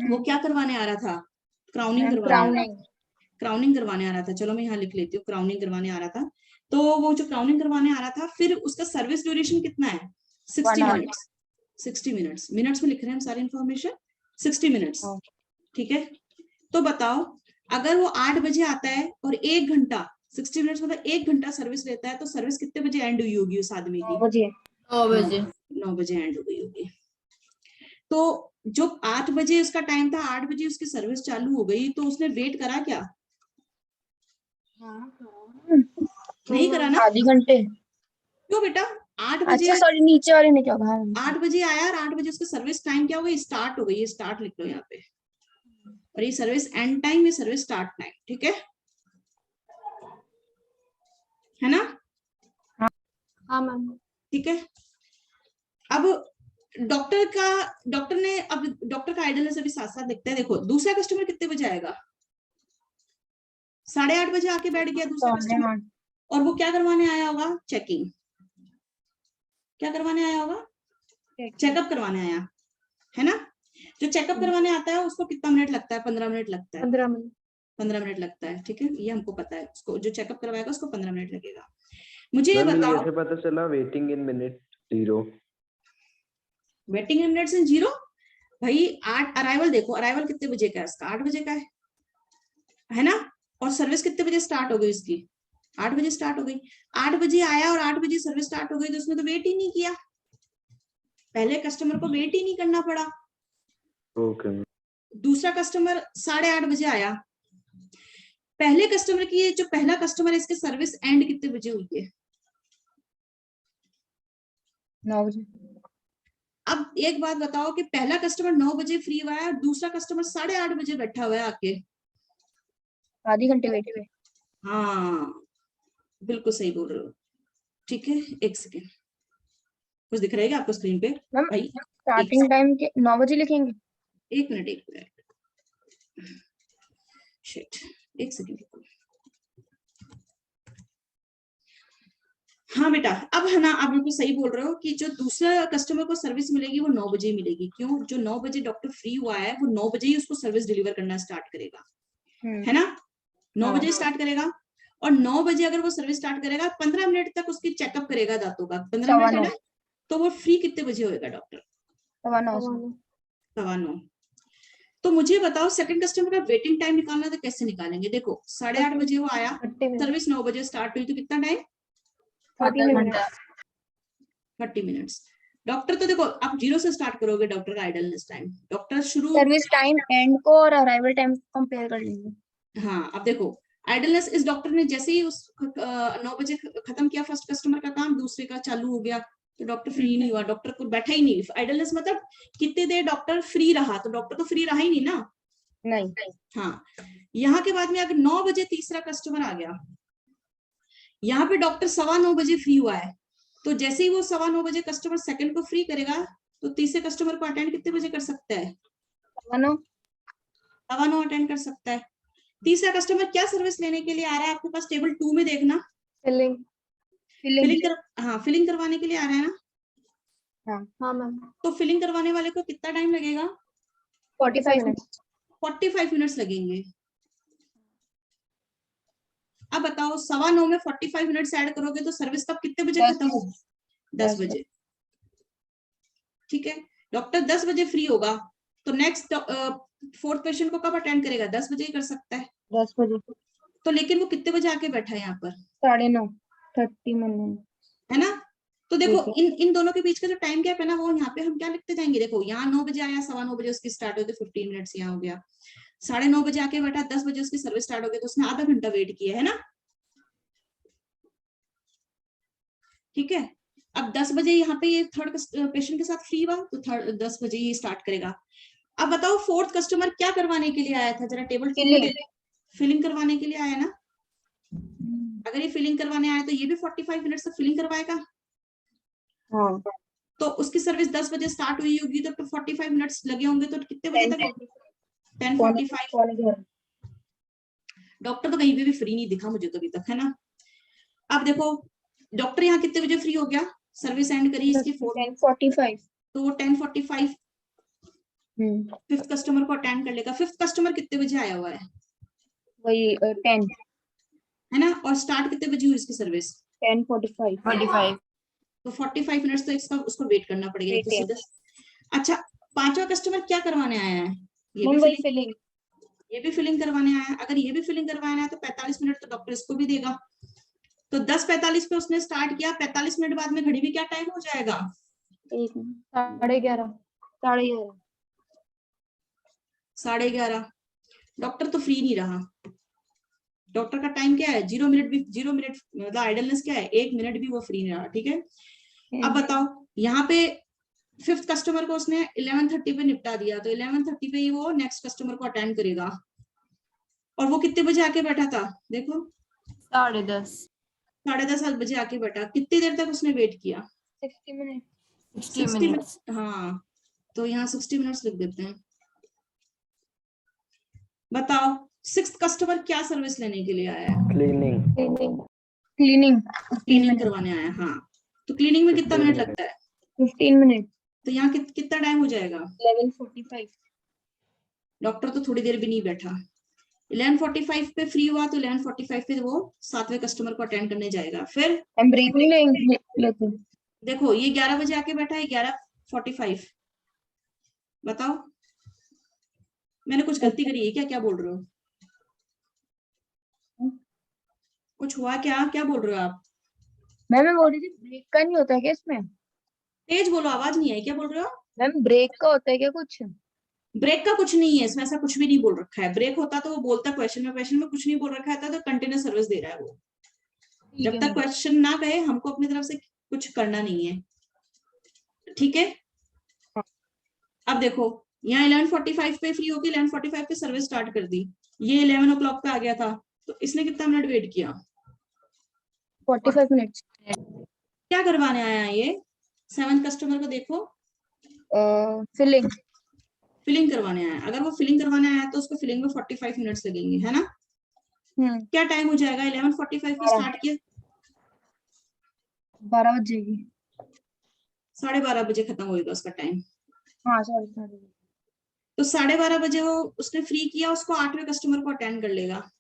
वो क्या करवाने आ रहा था? क्राउनिंग करवाने आ रहा था। क्राउनिंग करवाने आ रहा था, चलो मैं यहाँ लिख लेती हूँ, क्राउनिंग करवाने आ रहा था। तो वो जो क्राउनिंग करवाने आ रहा था, फिर उसका सर्विस ड्यूरेशन कितना है? 60 मिनट्स। 60 मिनट्स, मिनट्स में लिख रहे हैं हम सारी इंफॉर्मेशन, 60 मिनट्स, ठीक है। तो बताओ अगर वो 8 बजे आता है और 1 घंटा, 60 मिनट्स मतलब 1 घंटा सर्विस लेता है, तो सर्विस कितने बजे एंड हुई होगी उस आदमी की? 9 बजे। 9 बजे एंड हो गई होगी। तो जो 8 बजे उसका टाइम था, 8 बजे उसकी सर्विस चालू हो गई, तो उसने वेट करा क्या? नहीं करा ना? आधे घंटे। क्यों बेटा? 8 बजे अच्छा सॉरी, नीचे वाले ने क्या कहा? 8 बजे आया और 8 बजे उसका सर्विस टाइम क्या हो गई? स्टार्ट हो गई। ये स्टार्ट लिख लो यहाँ पे, और ये सर्विस एंड टाइम, ये सर्विस स्टार्ट टाइम, ठीक है ना? हाँ मैम। ठीक है। अब डॉक्टर ने अब डॉक्टर का आइडल अभी साथ साथ लिखते हैं। देखो दूसरा कस्टमर कितने बजे आएगा? 8:30 बजे आके बैठ गया दूसरा कस्टमर, और वो क्या करवाने आया होगा? चेकिंग। क्या करवाने आया होगा? चेकअप करवाने आया है ना। जो चेकअप करवाने आता है उसको कितना मिनट लगता है? 15 मिनट लगता है। 15 मिनट। 15 मिनट लगता है, ठीक है, ये हमको पता है। उसको जो चेकअप करवाएगा उसको 15 मिनट लगेगा। मुझे ये बताओ, कैसे पता चला waiting in minute 0? Waiting in minutes in 0 भाई। 8 अराइवल, देखो अराइवल कितने बजे का है इसका? 8 बजे का है ना। और सर्विस कितने बजे स्टार्ट हो गई इसकी? 8 बजे स्टार्ट हो गई। 8 बजे आया और 8 बजे सर्विस स्टार्ट हो गई, तो उसने तो वेट ही नहीं किया, पहले कस्टमर को वेट ही नहीं करना पड़ा। ओके। दूसरा कस्टमर 8:30 बजे आया, पहले कस्टमर की, जो पहला कस्टमर है इसके सर्विस एंड कितने बजे हुई है? 9 बजे। अब एक बात बताओ कि पहला कस्टमर 9 बजे फ्री हुआ है और दूसरा कस्टमर 8:30 बजे बैठा हुआ है आके, आधे घंटे वेट पे। हाँ बिल्कुल सही बोल रहे हो, ठीक है। एक सेकेंड, कुछ दिख रहा है क्या आपको स्क्रीन पे? मैम भाई स्टार्टिंग टाइम के 9 बजे लिखेंगे। एक मिनट शिट, एक सेकेंड। हाँ बेटा, अब है ना, आप बिल्कुल सही बोल रहे हो कि जो दूसरा कस्टमर को सर्विस मिलेगी वो 9 बजे ही मिलेगी। क्यों? जो 9 बजे डॉक्टर फ्री हुआ है वो 9 बजे ही उसको सर्विस डिलीवर करना स्टार्ट करेगा, है ना। 9 बजे स्टार्ट करेगा, और 9 बजे अगर वो सर्विस स्टार्ट करेगा 15 मिनट तक उसकी चेकअप करेगा दांतों का, 15 मिनट है ना। तो वो फ्री कितने बजे होएगा डॉक्टर? 9:15। तो मुझे बताओ सेकंड कस्टमर का वेटिंग टाइम निकालना तो कैसे निकालेंगे? देखो 8:30 बजे वो आया, 30 मिनट। सर्विस 9 बजे स्टार्ट हुई, तो कितना टाइम? 30 मिनट। 30 मिनट्स। डॉक्टर तो देखो आप 0 से स्टार्ट करोगे, डॉक्टर का आइडलनेस टाइम, डॉक्टर शुरू सर्विस टाइम एंड को और अराइवल टाइम कंपेयर कर लेंगे। हाँ अब देखो आइडलनेस इस डॉक्टर ने जैसे ही उस 9 बजे खत्म किया फर्स्ट कस्टमर का काम, दूसरे का चालू हो गया, तो डॉक्टर फ्री नहीं हुआ, डॉक्टर को बैठा ही नहीं। आइडलनेस मतलब कितनी देर डॉक्टर फ्री रहा, तो डॉक्टर तो फ्री रहा ही नहीं ना। नहीं। हाँ, यहाँ के बाद में अगर 9 बजे तीसरा कस्टमर आ गया, यहाँ पे डॉक्टर 9:15 बजे फ्री हुआ है, तो जैसे ही वो 9:15 बजे कस्टमर सेकंड को फ्री करेगा, तो तीसरे कस्टमर को अटेंड कितने बजे कर सकता है? 9:15 अटेंड कर सकता है। तीसरा कस्टमर क्या सर्विस लेने के लिए आ रहा है? आपके पास टेबल 2 में देखना, फिलिंग। हाँ फिलिंग करवाने के लिए आ रहा है ना। हाँ मैम। तो फिलिंग करवाने वाले को कितना टाइम लगेगा? 45 मिनट। 45 मिनट्स लगेंगे। अब बताओ 9:15 में 45 मिनट्स ऐड करोगे तो सर्विस कब कितने बजे खत्म होगी? 10 बजे, ठीक है। डॉक्टर 10 बजे फ्री होगा, तो नेक्स्ट फोर्थ पेशेंट को कब अटेंड करेगा? 10 बजे ही कर सकता है। 10 बजे। तो लेकिन वो कितने बजे आके बैठा है यहाँ पर? 9:30, 30 मिनट, है ना। तो देखो इन दोनों के बीच का जो टाइम गैप है ना, वो यहाँ पे हम क्या लिखते जाएंगे? देखो यहाँ 9 बजे आया, 9:15 बजे उसकी स्टार्ट होती, 15 मिनट्स यहाँ हो गया। 9:30 बजे आके बैठा, 10 बजे उसकी सर्विस स्टार्ट हो गई, तो उसने आधा घंटा वेट किया, है ना। ठीक है। अब 10 बजे यहाँ पे ये थर्ड पेशेंट के साथ फ्री हुआ, तो 10 बजे ही स्टार्ट करेगा। अब बताओ फोर्थ कस्टमर क्या करवाने के लिए आया था? जरा टेबल फिलिंग करवाने के लिए आया ना। अगर ये फिलिंग करवाने आया तो ये भी 45 मिनट तक फिलिंग करवाएगा। हाँ। तो उसकी सर्विस 10 बजे स्टार्ट हुई होगी तो 45 मिनट्स लगे होंगे, तो कितने बजे तक? 10:45। डॉक्टर तो कहीं पे भी फ्री नहीं दिखा मुझे तो अभी तक, है ना। अब देखो डॉक्टर यहाँ कितने बजे फ्री हो गया, सर्विस एंड करी इसकी 10:45। तो वो 10:45 फिफ्थ कस्टमर को अटेंड कर लेगा। फिफ्थ कस्टमर कितने बजे आया हुआ है वही 10 ना, और स्टार्ट कितने बजे हुई इसकी सर्विस? 10:45। तो 45 मिनट्स तो इसका उसको वेट करना पड़ेगा। Wait, तो सीधा अच्छा, पांचवा कस्टमर क्या करवाने आया है? ये मैम भी वही फिलिंग, फिलिंग। ये भी फिलिंग करवाने आया है। अगर ये भी फिलिंग करवाना है तो 45 मिनट तो डॉक्टर इसको भी देगा। तो 10:45 पे उसने स्टार्ट किया, 45 मिनट बाद में घड़ी भी क्या टाइम हो जाएगा? 11:30। 11:30। 11:30। डॉक्टर तो फ्री नहीं रहा। डॉक्टर का टाइम क्या है? 0 मिनट भी, 0 मिनट मतलब आइडलनेस क्या है, 1 मिनट भी वो फ्री नहीं रहा। ठीक है, अब बताओ यहाँ पे फिफ्थ कस्टमर को उसने 11:30 पे निपटा दिया, तो 11:30 पे ही वो नेक्स्ट कस्टमर को अटेंड करेगा। और वो कितने बजे आके बैठा था? देखो 10:30। 10:30 बजे आके बैठा। कितनी देर तक उसने वेट किया? 60 मिनट। 60 मिनट। हाँ, तो यहाँ 60 मिनट्स लिख देते हैं। बताओ सिक्स्थ कस्टमर क्या सर्विस लेने के लिए आया है? क्लीनिंग। क्लीनिंग करवाने आया है। हाँ, तो क्लीनिंग में कितना मिनट लगता है? 15 मिनट। तो यहाँ कितना टाइम हो जाएगा? 11:45। डॉक्टर तो थोड़ी देर भी नहीं बैठा। 11:45 पे फ्री हुआ तो 11:45 पे वो 7वें कस्टमर को अटेंड करने जाएगा। फिर हम ब्रेक नहीं लेते। देखो ये 11 बजे आके बैठा है, 11:45। बताओ मैंने कुछ गलती करी है क्या? क्या बोल रहे हो? कुछ हुआ क्या? क्या बोल रहे हो आप? मैम बोल रही थी ब्रेक का नहीं होता है क्या इसमें? तेज बोलो, आवाज नहीं आई। क्या बोल रहे हो? मैम ब्रेक का होता है क्या कुछ? ब्रेक का कुछ नहीं है इसमें, ऐसा कुछ भी नहीं बोल रखा है। ब्रेक होता तो वो बोलता क्वेश्चन में, क्वेश्चन में कुछ नहीं बोल रखा है तो कंटिन्यूस सर्विस दे रहा है वो। जब तक क्वेश्चन ना कहे हमको अपनी तरफ से कुछ करना नहीं है। ठीक है, अब देखो यहाँ 11:45 पे फ्री होगी, 11:45 पे सर्विस स्टार्ट कर दी। ये 11 o'clock पे आ गया था, तो इसने कितना मिनट वेट किया? 45 मिनट। क्या करवाने आया है ये? 7th कस्टमर को देखो, फिलिंग। फिलिंग करवाने आया है। अगर वो फिलिंग करवाने आया है तो उसको फिलिंग में 45 मिनट्स लगेंगे, है ना। क्या टाइम हो जाएगा? 11:45 पे स्टार्ट किया, 12 बज जाएगी। 12:30 बजे खत्म होगा उसका टाइम। हाँ 12:30। तो 12:30 बजे वो उसने फ्री किया, उसको 8वें कस्टमर को अटेंड कर लेगा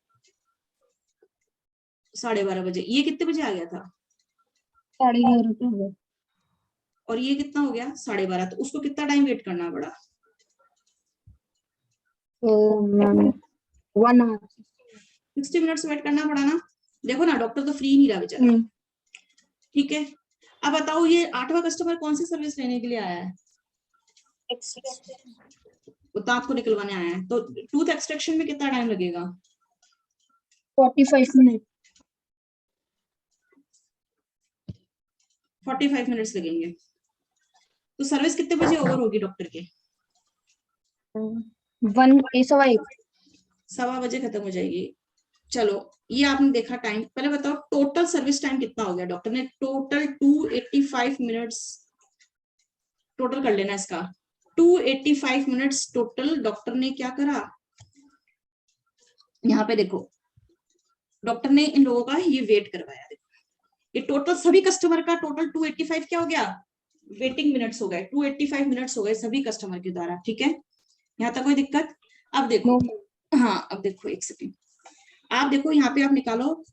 12:30 बजे। ये कितने बजे आ गया था? 11:30। और ये कितना हो गया? 12:30। तो उसको कितना टाइम वेट करना पड़ा? तो मैम 1 आवर। 60 मिनट्स वेट करना पड़ा ना। देखो ना डॉक्टर तो फ्री नहीं रहा बेचारा। ठीक है, अब बताओ ये 8वां कस्टमर कौन सी सर्विस लेने के लिए आया है? वो दांत को निकलवाने आया है। तो टूथ एक्सट्रैक्शन में कितना टाइम लगेगा? 45 मिनट। 45 मिनट्स लगेंगे। तो सर्विस कितने बजे ओवर होगी डॉक्टर के? 1:15। 1:15 बजे खत्म हो जाएगी। चलो ये आपने देखा टाइम। पहले बताओ टोटल सर्विस टाइम कितना हो गया? डॉक्टर ने टोटल 285 मिनट्स टोटल कर लेना इसका। 285 मिनट्स टोटल डॉक्टर ने क्या करा? यहाँ पे देखो डॉक्टर ने इन लोगों का ये वेट करवाया। देखो ये टोटल सभी कस्टमर का टोटल 285 क्या हो गया? वेटिंग मिनट्स हो गए। 285 मिनट्स हो गए सभी कस्टमर के द्वारा। ठीक है, यहाँ तक कोई दिक्कत? अब देखो हाँ, अब देखो एक सेकेंड, आप देखो यहाँ पे आप निकालो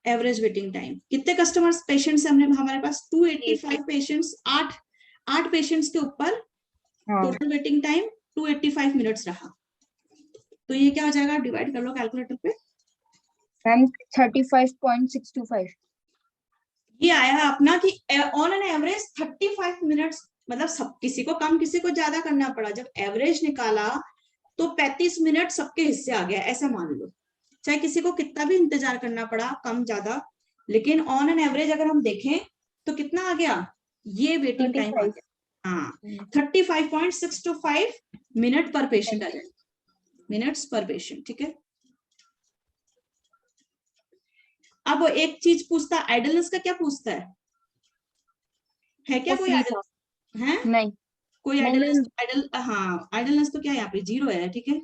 एवरेज वेटिंग टाइम। कितने कस्टमर्स पेशेंट्स हमने हमारे पास? 285 पेशेंट्स। 8 पेशेंट्स के ऊपर टोटल वेटिंग टाइम 285 मिनट्स रहा। तो ये क्या हो जाएगा? डिवाइड कर लो कैलकुलेटर पे। 35.625। ये आया है अपना कि ऑन एन एवरेज 35 मिनट्स, मतलब सब किसी को कम किसी को ज्यादा करना पड़ा। जब एवरेज निकाला तो 35 मिनट सबके हिस्से आ गया, ऐसा मान लो। चाहे किसी को कितना भी इंतजार करना पड़ा कम ज्यादा, लेकिन ऑन एन एवरेज अगर हम देखें तो कितना आ गया? ये वेटिंग टाइम आ गया। हाँ, 35.625 मिनट पर पेशेंट आ जाएगा, मिनट्स पर पेशेंट। ठीक है, अब वो एक चीज पूछता, आइडलनेस का क्या पूछता है क्या कोई Asleep. आइडल है? नहीं कोई नहीं, आइडलनेस? नहीं। आइडल, हाँ आइडलनेस तो क्या है यहाँ पे, 0 है, ठीक है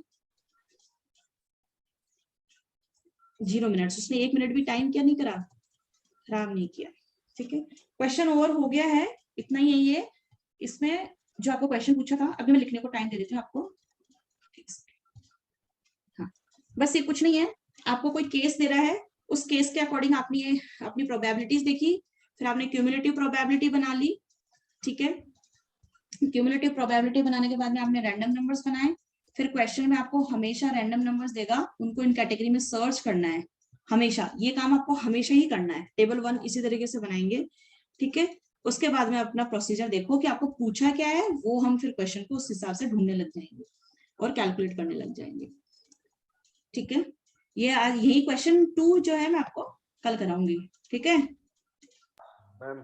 0 मिनट्स, उसने 1 मिनट भी टाइम क्या नहीं करा, खराब नहीं किया, ठीक है। क्वेश्चन ओवर हो गया है, इतना ही है ये। इसमें जो आपको क्वेश्चन पूछा था, अभी मैं लिखने को टाइम दे देती हूँ आपको। हाँ बस ये कुछ नहीं है, आपको कोई केस दे रहा है, उस केस के अकॉर्डिंग आपने ये अपनी प्रोबेबिलिटीज देखी, फिर आपने क्यूमुलेटिव प्रोबेबिलिटी बना ली, ठीक है। क्यूमुलेटिव प्रोबेबिलिटी बनाने के बाद में आपने रैंडम नंबर्स बनाए, फिर क्वेश्चन में आपको हमेशा रैंडम नंबर्स देगा, उनको इन कैटेगरी में सर्च करना है, हमेशा ये काम आपको हमेशा ही करना है। टेबल 1 इसी तरीके से बनाएंगे, ठीक है। उसके बाद में अपना प्रोसीजर देखो कि आपको पूछा क्या है, वो हम फिर क्वेश्चन को उस हिसाब से ढूंढने लग जाएंगे और कैलकुलेट करने लग जाएंगे, ठीक है। ये आज यही क्वेश्चन 2 जो है मैं आपको कल कराऊंगी, ठीक है। मैम